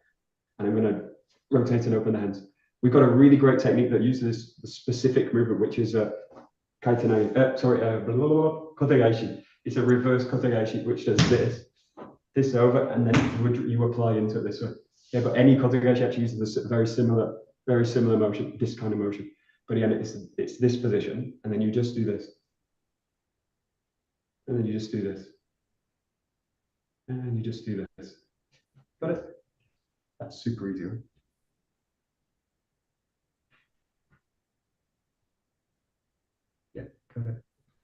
and I'm going to rotate and open the hands. We've got a really great technique that uses the specific movement, which is kotegaeshi. It's a reverse kotegaeshi, which does this over, and then you apply into it this way. Yeah, but any kotegaeshi actually uses a very similar motion, this kind of motion. But again, it's this position, and then you just do this. And then you just do this. And you just do this. Got it? That's super easy. Right? Yeah.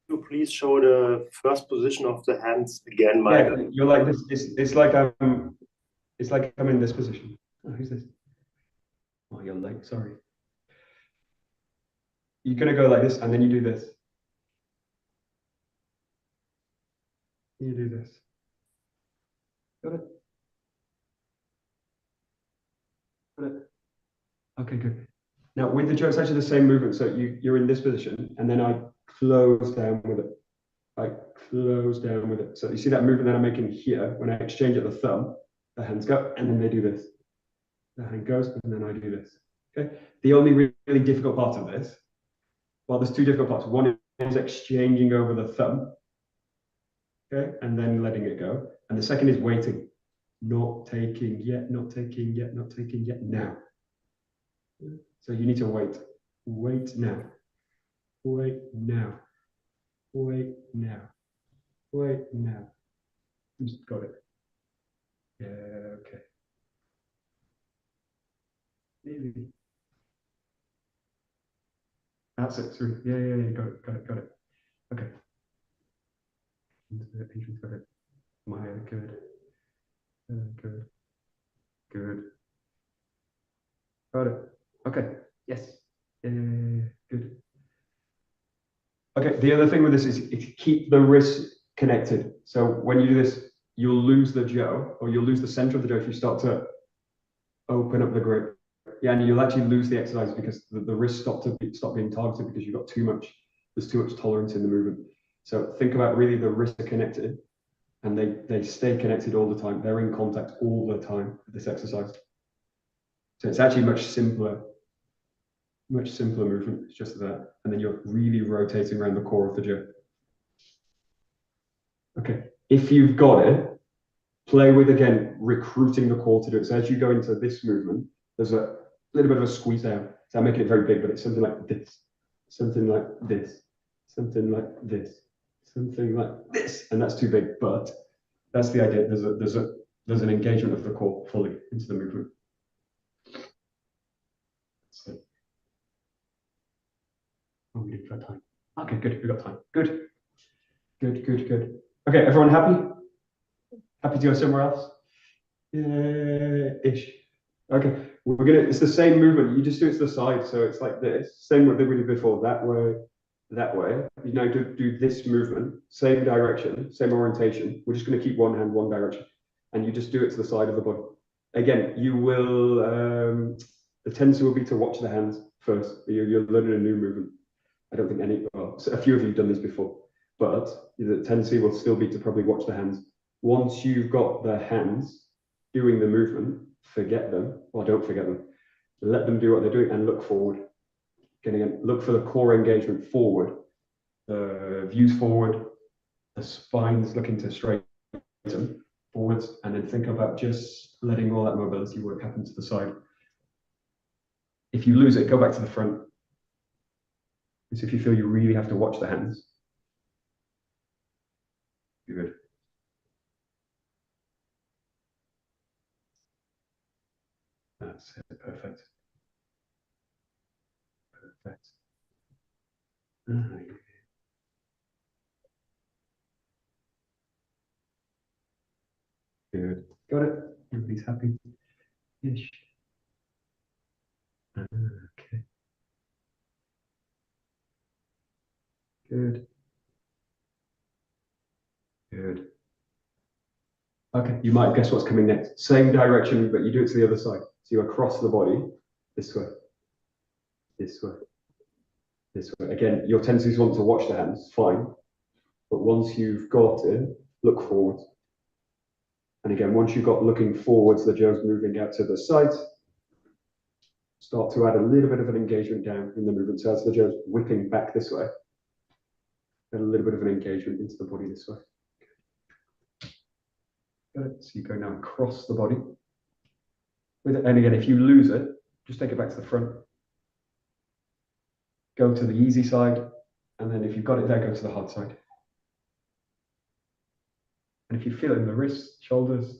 you please show the first position of the hands again, Michael? Yeah, you're like this. It's like I'm in this position. Oh, who's this? Oh, you're late. Sorry. You're gonna go like this, and then you do this. You do this. Got it. Got it. Okay, good. Now with the jaw, it's actually the same movement. So you're in this position, and then I close down with it. I close down with it. So you see that movement that I'm making here when I exchange at the thumb, the hands go, and then they do this. The hand goes, and then I do this. Okay. The only really difficult part of this, well, there's two difficult parts. One is exchanging over the thumb, okay, and then letting it go. And the second is waiting, not taking yet, not taking yet, not taking yet, now. So you need to wait. Wait now. Wait now. Wait now. Wait now. Just got it. Yeah, okay. Maybe. That's it. Sorry. Yeah, got it. Okay. Into the patient's got it. Maya, good. Good. Got it. Okay. Yes. Good. Okay. The other thing with this is keep the wrist connected. So when you do this, you'll lose the jaw, or you'll lose the center of the jaw if you start to open up the grip. Yeah, and you'll actually lose the exercise because the wrist stop being targeted because you've got there's too much tolerance in the movement. So think about really the wrists are connected, and they stay connected all the time. They're in contact all the time with this exercise. So it's actually much simpler movement. It's just that, and then you're really rotating around the core of the jaw. Okay, if you've got it, play with, again, recruiting the core to do it. So as you go into this movement, there's a little bit of a squeeze down. So I'm making it very big, but it's something like this, something like this, something like this, something like this, and that's too big. But that's the idea. There's an engagement of the core fully into the movement. So, oh, we did got time. Okay, good. We got time. Good. Okay, everyone happy? Happy to go somewhere else? Ish. Okay, it's the same movement. You just do it to the side, so it's like this. Same what we did before. That way. You now do this movement, same direction, same orientation. We're just going to keep one hand one direction, and you just do it to the side of the body. Again, you will. The tendency will be to watch the hands first. You're learning a new movement. I don't think a few of you have done this before, but the tendency will still be to probably watch the hands. Once you've got the hands doing the movement, forget them, or don't forget them. Let them do what they're doing and look forward. Again, look for the core engagement forward, the views forward, the spine's looking to straighten forwards, and then think about just letting all that mobility work happen to the side. If you lose it, go back to the front. Because if you feel you really have to watch the hands, good. That's it, perfect. Good. Got it. Everybody's happy. Ish. Okay. Good. Okay, you might guess what's coming next. Same direction, but you do it to the other side. So you across the body, this way, this way, this way. Again, your tendencies want to watch the hands, fine. But once you've got it, look forward. And again, once you've got looking forwards, the jaw's moving out to the sides. Start to add a little bit of an engagement down in the movement. So as the jaw's whipping back this way, add a little bit of an engagement into the body this way. Good. So you go now across the body. And again, if you lose it, just take it back to the front. Go to the easy side. And then if you've got it there, go to the hard side. And if you feel it in the wrists, shoulders,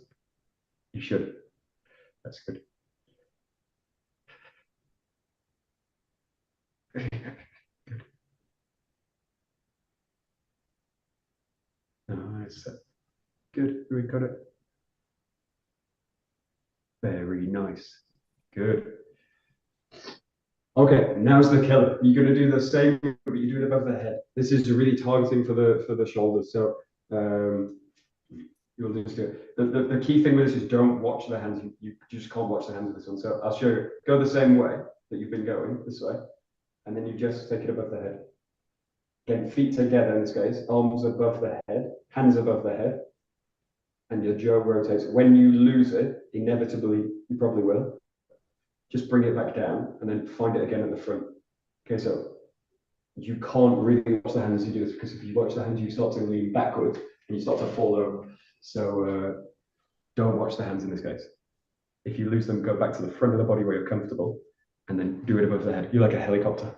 you should. That's good. Good. Nice. Good. We got it. Very nice. Good. Okay, now's the killer. You're going to do the same, but you do it above the head. This is really targeting for the shoulders. So you'll just do it. The key thing with this is don't watch the hands. You just can't watch the hands of this one. So I'll show you. Go the same way that you've been going, this way, and then you just take it above the head. Again, feet together in this case, arms above the head, hands above the head, and your jaw rotates. When you lose it, inevitably, you probably will, just bring it back down and then find it again at the front. Okay, so you can't really watch the hands as you do this, because if you watch the hands, you start to lean backwards and you start to fall over. So don't watch the hands in this case. If you lose them, go back to the front of the body where you're comfortable and then do it above the head. You're like a helicopter.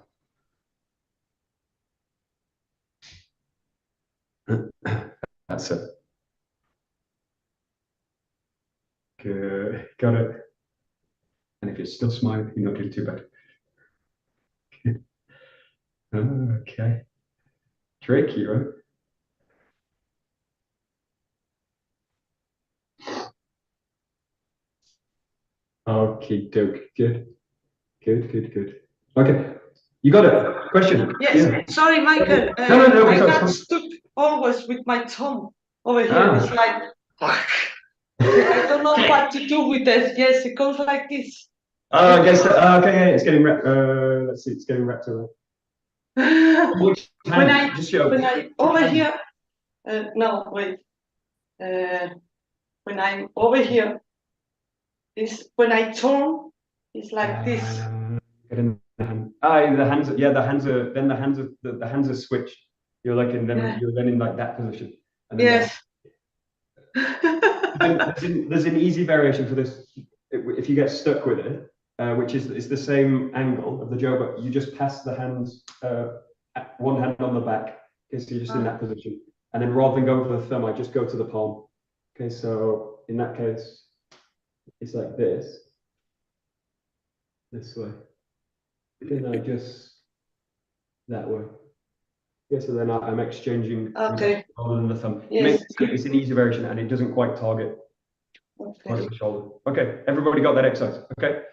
That's it. Good. Got it. And if you're still smiling, you're not doing too bad. Okay. Tricky, right? Okay, doke. Good. Good. Okay. You got it. Question. Yes. Yeah. Sorry, Michael. No. I got stuck always with my tongue over here. It's like, I don't know what to do with this. Yes, it goes like this. I guess. Okay, yeah, it's getting wrapped. Let's see, it's getting wrapped around. Which hand? Just show. When I over here, no, wait. When I'm over here, is when I turn, it's like this. Get in the hand. The hands. Yeah, the hands are. Then the hands are switched. You're like in them. Yeah. You're then in like that position. And then yes. There's an easy variation for this. If you get stuck with it, which is it's the same angle of the jaw, but you just pass the hands, one hand on the back. Okay, so you're just in that position, and then rather than go for the thumb, I just go to the palm. Okay, so in that case, it's like this way. Then I just that way. Yeah, so then I'm exchanging rather than the thumb. Yes. It's an easy variation, and it doesn't quite target the shoulder. Okay, everybody got that exercise? Okay,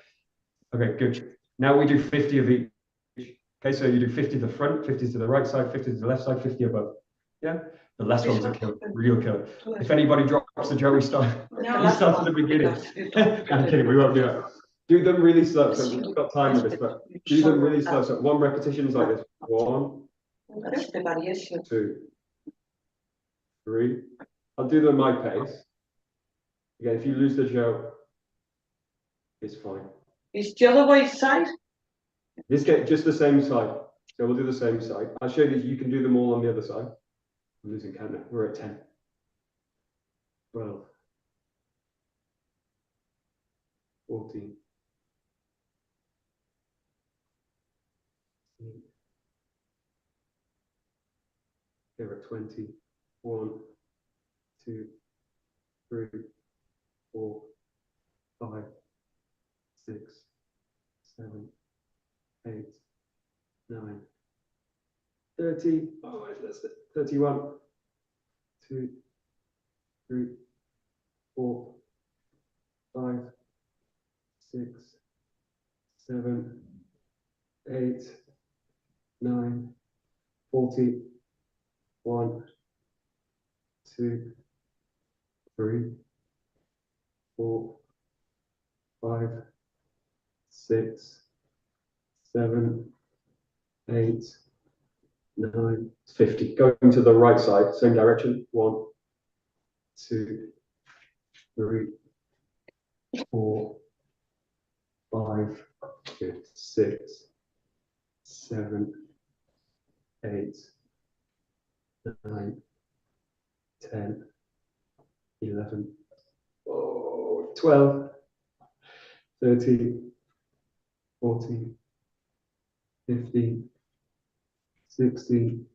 good. Now we do 50 of each. Okay, so you do 50 to the front, 50 to the right side, 50 to the left side, 50 above. Yeah, the last one's a killer, real killer. If anybody drops the jaw, we start at the beginning. I'm kidding, we won't do that. Do them really slow. So we've got time with this, but do them really slow. So one repetition is like this. 1, 2, 3. I'll do them at my pace. Again, if you lose the jaw, it's fine. Is the other way side? This get just the same side. So we'll do the same side. I'll show you that you can do them all on the other side. I'm losing count now. We're at 10. 12. 14. 15. Okay, we're at 20. 1, 2, 3, 4, 5, 6, 7, 8, 9, 30. Oh, that's it. 31. 2, 3, 4, 5, 6, 7, 8, 9, 40. 1, 2, 3, 4, 5, 6, 7, 8, 9, 50. Going to the right side, same direction. 1, 2, 3, 4, 5, 6, 7, 8, 9, 10, 11, 12, 13, 14, 15, 16,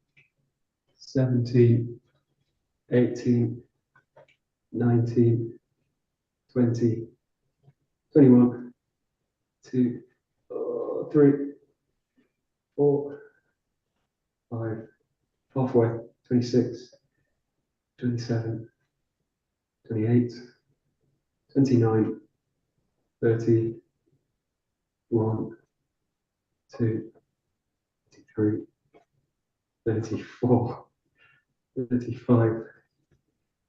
17, 18, 19, 20, 21, 2, 3, 4, 5, halfway, 26, 27, 28, 29, 30, 1, 2, 33, 34, 35,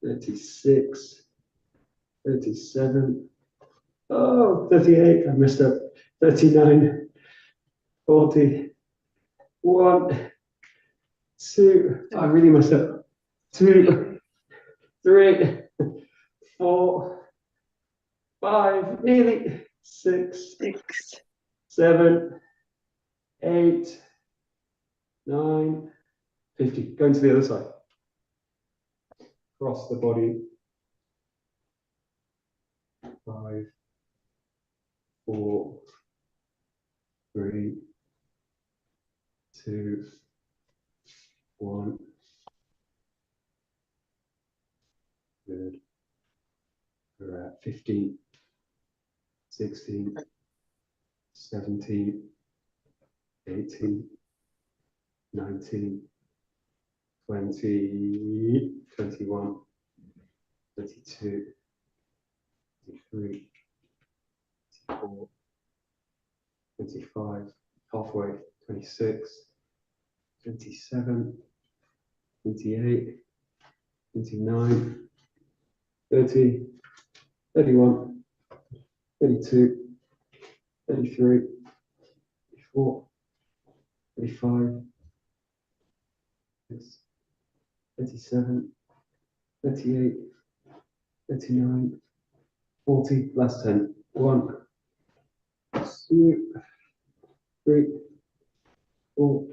36, 37, oh, 38, I messed up, 39, 40, 1, 2, I really messed up, 2, 3, 4, 5, nearly, 6, 7, 8, 9, 50. Going to the other side. Cross the body. 5, 4, 3, 2, 1. Good. We're at 15, 16, 17, 18, 19, 20, 21, 22, 23, 24, 25, halfway, 26, 27, 28, 29, 30, 31, 32, 33, 34, 35, 37, 38, 39, 40, last 10. 1, 2, 3, 4,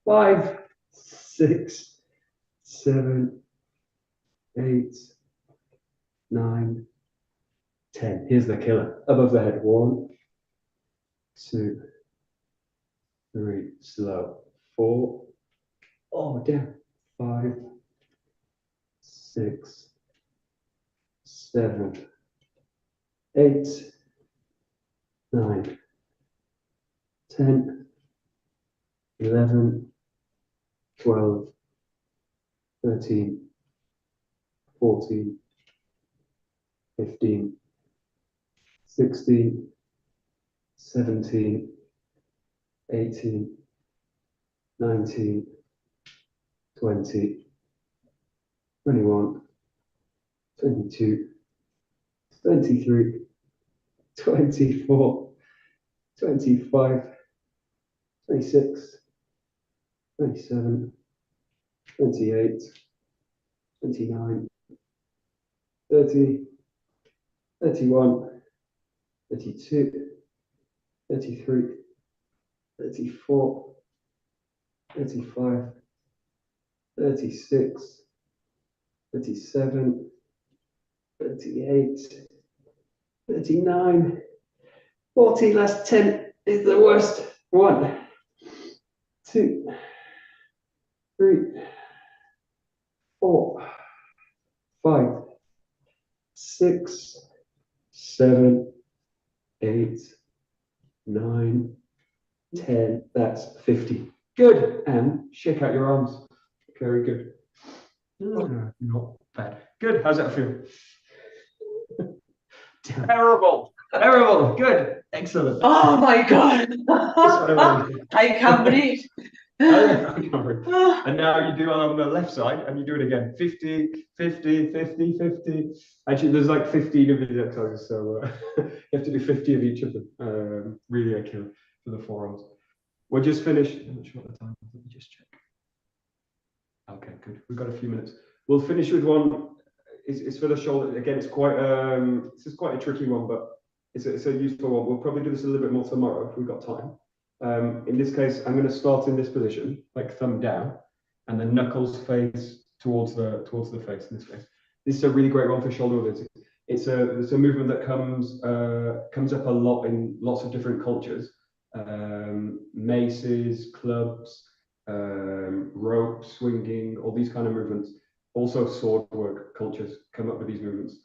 5, 6, 7, 8, 9, 10. Here's the killer. Above the head. 1, 2, 3, slow. 4, oh, down. 5, 6, 7, 8, 9, 10, 11, 12, 13, 14, 15, 16, 17, 18, 19, 20, 21, 22, 23, 24, 25, 26, 27, 28, 29, 30, 31, 32, 33, 34, 35, 36, 37, 38, 39, 40, last 10 is the worst. 1, 2, 3, 4, 5, 6, 7, 8, 9, 10. That's 50. Good. And shake out your arms. Very good. Not bad. Good. How's that feel? Terrible. Terrible. Good. Excellent. Oh my God. I can't breathe. And now you do it on the left side and you do it again. 50, 50, 50, 50. Actually, there's like 15 of these exercises, so you have to do 50 of each of them. Really a killer for the forearms. We'll just finish. I'm not sure what the time is. Let me just check. Okay, good. We've got a few minutes. We'll finish with one. It's for the shoulder. Again, it's quite this is quite a tricky one, but it's a useful one. We'll probably do this a little bit more tomorrow if we've got time. In this case, I'm going to start in this position, like thumb down, and the knuckles face towards the face. In this case, this is a really great one for shoulder mobility. It's a movement that comes up a lot in lots of different cultures. Maces, clubs, rope swinging, all these kind of movements. Also, sword work cultures come up with these movements.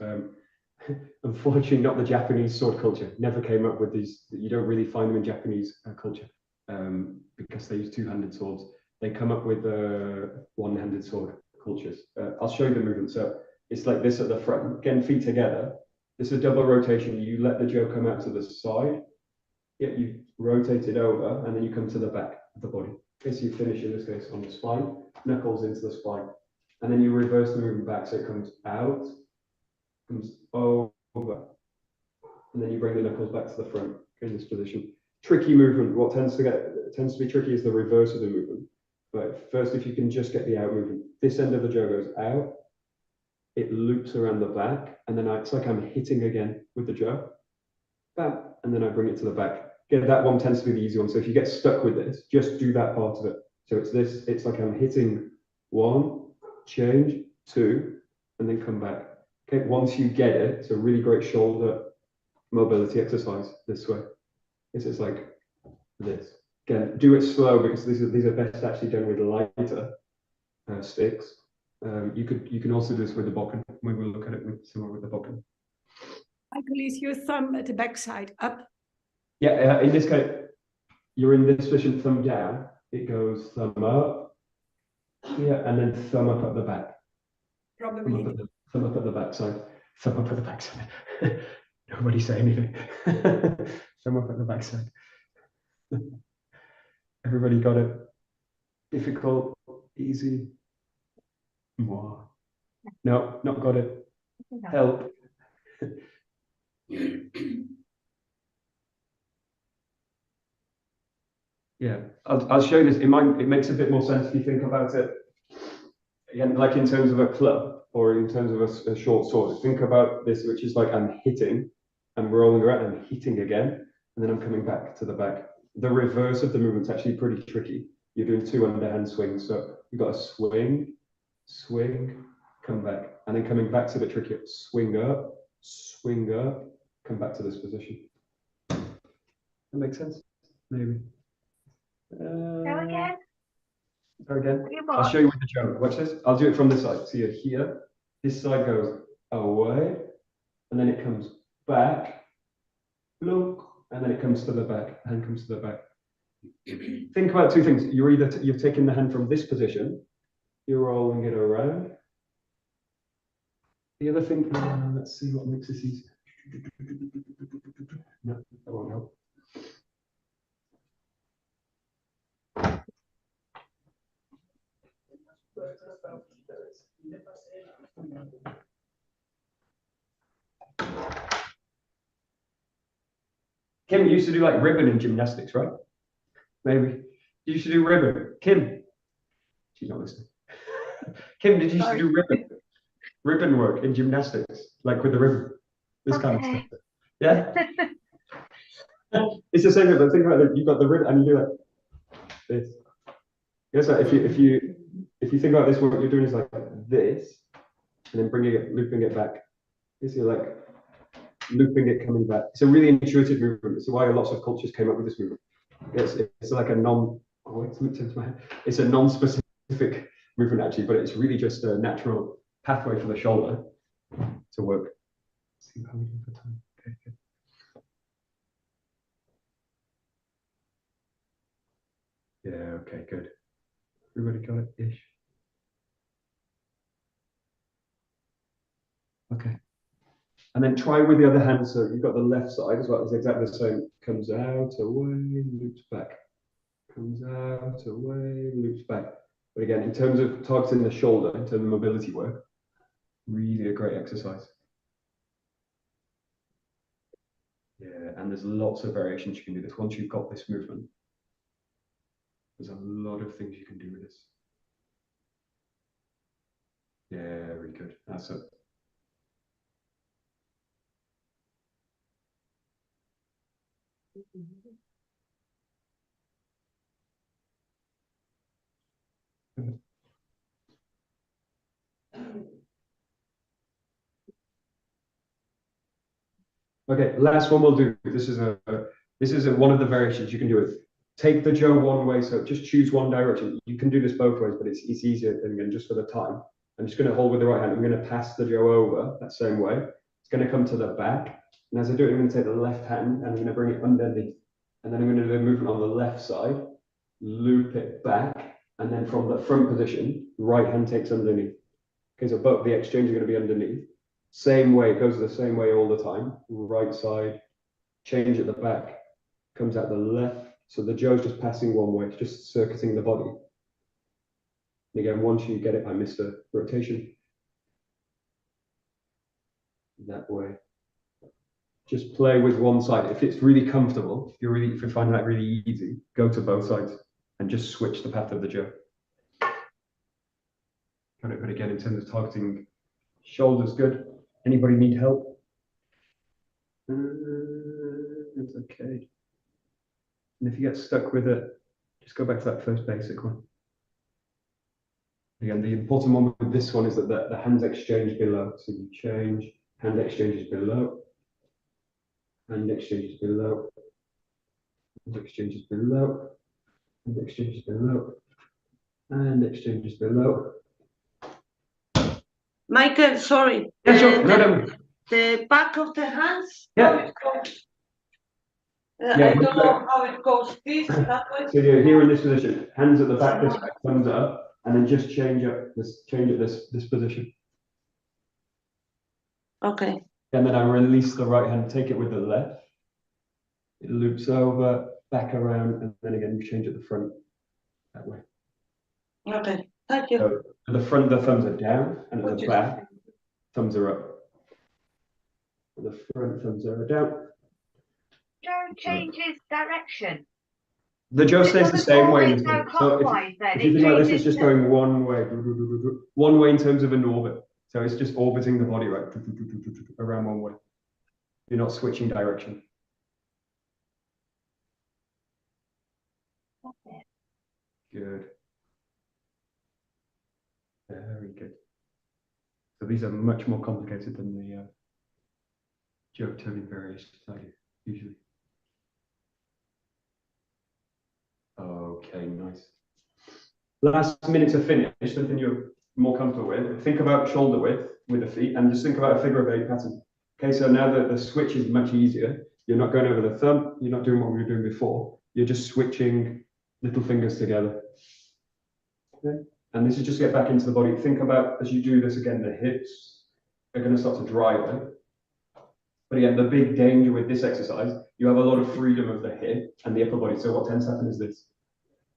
Unfortunately, not the Japanese sword culture. Never came up with these. You don't really find them in Japanese culture because they use two-handed swords. They come up with a one-handed sword cultures. I'll show you the movement. So it's like this at the front, again, feet together. This is a double rotation. You let the jaw come out to the side. Yeah, you rotate it over, and then you come to the back of the body. Okay, so you finish in this case on the spine, knuckles into the spine. And then you reverse the movement back, so it comes out, comes over, and then you bring the knuckles back to the front in this position. Tricky movement. What tends to be tricky is the reverse of the movement. But first, if you can just get the out movement, this end of the jaw goes out, it loops around the back, and then it's like I'm hitting again with the jaw, bam, and then I bring it to the back. Yeah, that one tends to be the easy one. So if you get stuck with this, just do that part of it. So it's this. It's like I'm hitting one, change, two, and then come back. Okay, once you get it, it's a really great shoulder mobility exercise this way. It's like this. Again, do it slow because these are best actually done with lighter sticks. You can also do this with the bokken. We will look at it similar with the bokken. I release your thumb at the back side up. Yeah, in this case, you're in this position, thumb down. It goes thumb up, yeah, and then thumb up at the back. Probably. Thumb up at the back side. Thumb up at the back side. Nobody say anything. Thumb up at the back side. Everybody got it? Difficult, easy. More. No, not got it. Help. Yeah, I'll show you this. It makes a bit more sense if you think about it. Again, like in terms of a club or in terms of a short sword. Think about this, which is like I'm hitting, I'm rolling around, I'm hitting again, and then I'm coming back to the back. The reverse of the movement's actually pretty tricky. You're doing two underhand swings, so you've got to swing, swing, come back, and then coming back to the tricky swing up, come back to this position. That makes sense? Maybe. Go again. Go again. I'll show you with the joke. Watch this. I'll do it from this side. So you're here. This side goes away, and then it comes back. Look, and then it comes to the back. Hand comes to the back. Think about two things. You're either you've taken the hand from this position, you're rolling it around. The other thing, let's see what makes this easy. No, that won't help. Kim used to do like ribbon in gymnastics, right? Maybe. You used to do ribbon. Kim. She's not listening. Kim, did you used to do ribbon work in gymnastics, like with the ribbon? This kind of stuff. Yeah? It's the same, but think about it. You've got the ribbon and you do like this. Yes, like if you think about this, what you're doing is like this, and then looping it back. You see, like looping it, coming back. It's a really intuitive movement. It's why lots of cultures came up with this movement. It's like a it's a non-specific movement actually, but it's really just a natural pathway for the shoulder to work. See how we do for time. Okay, good. Yeah, okay, good. Everybody got it ish. Okay. And then try with the other hand. So you've got the left side as well. It's exactly the same. Comes out, away, loops back. Comes out, away, loops back. But again, in terms of targeting the shoulder, in terms of mobility work, really a great exercise. Yeah, and there's lots of variations you can do this. Once you've got this movement, there's a lot of things you can do with this. Yeah, really good. That's it. Okay, last one we'll do. This is one of the variations you can do it. Take the jaw one way, so just choose one direction. You can do this both ways, but it's easier again just for the time. I'm just going to hold with the right hand. I'm going to pass the jaw over that same way. It's going to come to the back, and as I do it, I'm going to take the left hand and I'm going to bring it underneath, and then I'm going to do a movement on the left side, loop it back, and then from the front position, right hand takes underneath. Okay, so both the exchange are going to be underneath. Same way, it goes the same way all the time. Right side, change at the back, comes out the left. So the Joe's just passing one way, it's just circuiting the body. And again, once you get it, I missed a rotation. That way. Just play with one side. If it's really comfortable, if you're finding that really easy, go to both sides and just switch the path of the Joe. Got it, but again, in terms of targeting shoulders, good. Anybody need help? It's okay. And if you get stuck with it, just go back to that first basic one. Again, the important one with this one is that the hands exchange below. So you change, hand exchanges below, hand exchanges below, hand exchanges below, hand exchanges below, and exchanges below. Michael, sorry. Yeah, sure. No. The back of the hands. Yeah. How it goes. Yeah, I don't know how it goes. This, that way. So you're here in this position, hands at the back, this way, thumbs up, and then just change at this position. Okay. And then I release the right hand, take it with the left. It loops over, back around, and then again you change at the front that way. Okay. Thank you. So at the front, the thumbs are down, and at the back, thumbs are up. At the front, thumbs are down. Joe changes direction. The Joe stays the same way. Always go clockwise then. If you think like this, it's just going one way in terms of an orbit. So it's just orbiting the body, right? Around one way. You're not switching direction. Good. Very good. So these are much more complicated than the Joe turning variations I do usually. Okay, nice. Last minute to finish, something you're more comfortable with. Think about shoulder width with the feet and just think about a figure of eight pattern. Okay, so now that the switch is much easier, you're not going over the thumb, you're not doing what we were doing before, you're just switching little fingers together. Okay, and this is just get back into the body. Think about, as you do this again, the hips are going to start to drive it. But again, the big danger with this exercise, you have a lot of freedom of the hip and the upper body. So what tends to happen is this.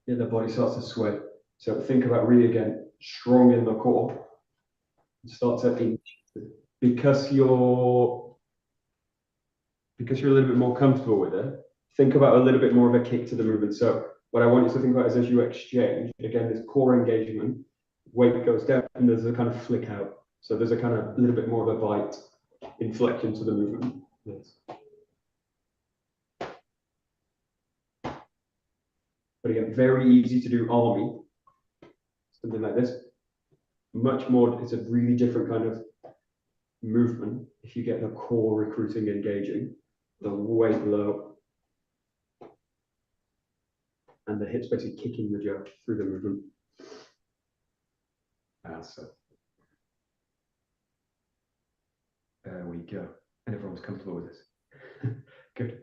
Yeah, the body starts to sway. So think about really, again, strong in the core. Start to inch. Because you're a little bit more comfortable with it, think about a little bit more of a kick to the movement. So what I want you to think about is as you exchange, again, this core engagement, weight goes down and there's a kind of flick out. So there's a kind of little bit more of a bite, inflection to the movement. Yes. But again, very easy to do army, something like this. Much more, it's a really different kind of movement if you get the core recruiting engaging, the weight low, and the hips basically kicking the Joe through the movement. So there we go. And everyone's comfortable with this. Good.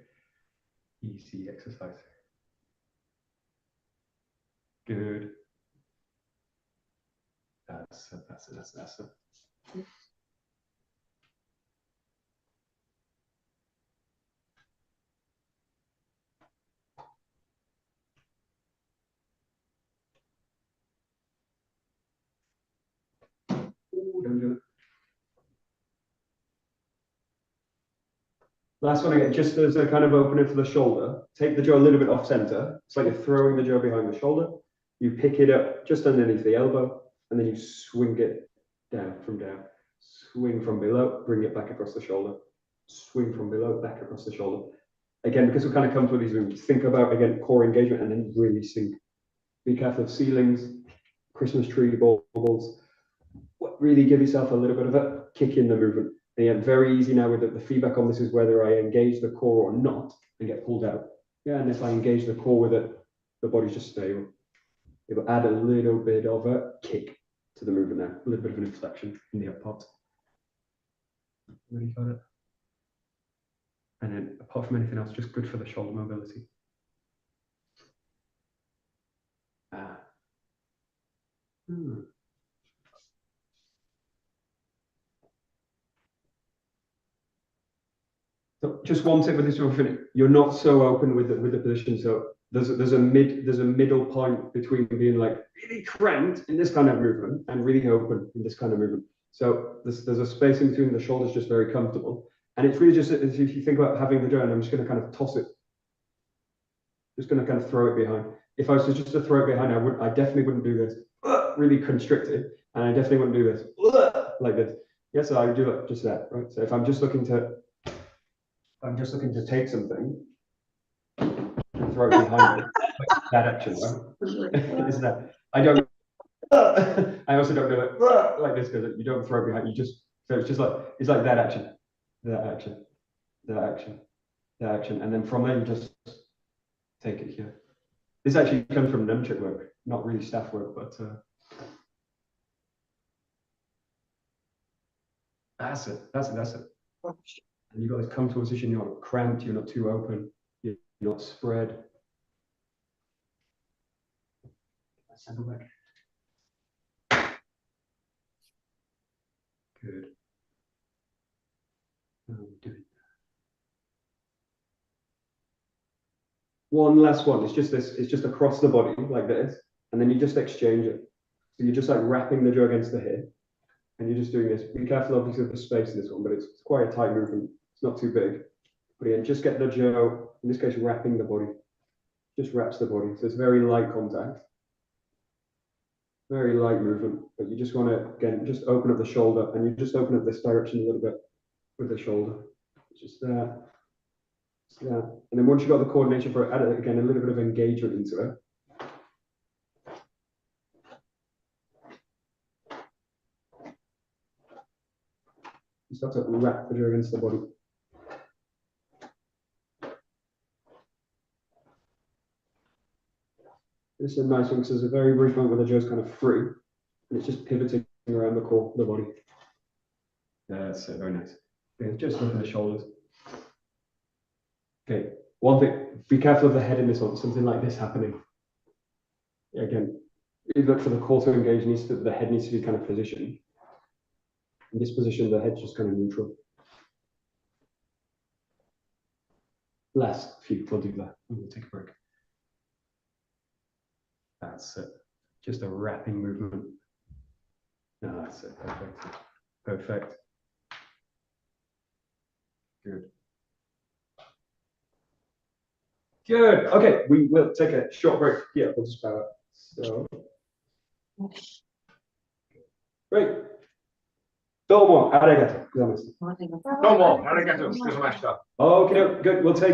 Easy exercise. Good. That's it. Ooh, don't do it. Last one again, just as a kind of opener for the shoulder, take the Joe a little bit off center. It's like you're throwing the Joe behind the shoulder. You pick it up just underneath the elbow, and then you swing it down from down. Swing from below, bring it back across the shoulder. Swing from below, back across the shoulder. Again, because we're kind of comfortable with these movements, think about, again, core engagement and then really sink. Be careful of ceilings, Christmas tree balls. Really give yourself a little bit of a kick in the movement. And yeah, very easy now with the feedback on this is whether I engage the core or not and get pulled out. Yeah, and if I engage the core with it, the body's just stable. It will add a little bit of a kick to the movement now, a little bit of an inflection in the up part. Really got it. And then apart from anything else, just good for the shoulder mobility. just one tip with this one. You're not so open with the position. So there's a middle point between being like really cramped in this kind of movement and really open in this kind of movement. So there's a space in between. The shoulders just very comfortable, and it's really just if you think about having the joint, I'm just going to kind of toss it. Just going to kind of throw it behind. If I was just to throw it behind, I definitely wouldn't do this really constricted, and I definitely wouldn't do this like this. Yes, so I would do it just that, right? So if I'm just looking to take something and throw it behind it, like that action, right? Isn't that? I don't. I also don't do it like this because you don't throw it behind. You just so it's like that action, that action, that action, that action, and then from there you just take it here. This actually comes from nunchuck work, not really staff work, but that's it. And you've got this comfortable position. You're not cramped. You're not too open. You're not spread. Center back. Good. One last one. It's just this. It's just across the body like this, and then you just exchange it. So you're just like wrapping the jaw against the hip, and you're just doing this. Be careful, obviously, of the space in this one, but it's quite a tight movement. It's not too big. But again, just get the jaw. In this case, wrapping the body. Just wraps the body. So it's very light contact. Very light movement, but you just want to, again, just open up the shoulder, and you just open up this direction a little bit with the shoulder. Just that. Just that. And then once you've got the coordination for it, add, again, a little bit of engagement into it. You start to wrap the jaw against the body. This is a nice one because there's a very brief moment where the jaw's kind of free, and it's just pivoting around the core, the body. That's very nice. Okay, just look at the shoulders. Okay, one thing, be careful of the head in this one, something like this happening. Again, you look for the core to engage, the head needs to be kind of positioned. In this position, the head's just kind of neutral. Last few, we'll do that. We'll take a break. That's it. Just a wrapping movement. No, that's it. Perfect. Perfect. Good. Good. Okay, we will take a short break. Yeah, we'll just power. So, great. どうもありがとうございました。どうもありがとうございました。Okay, good. We'll take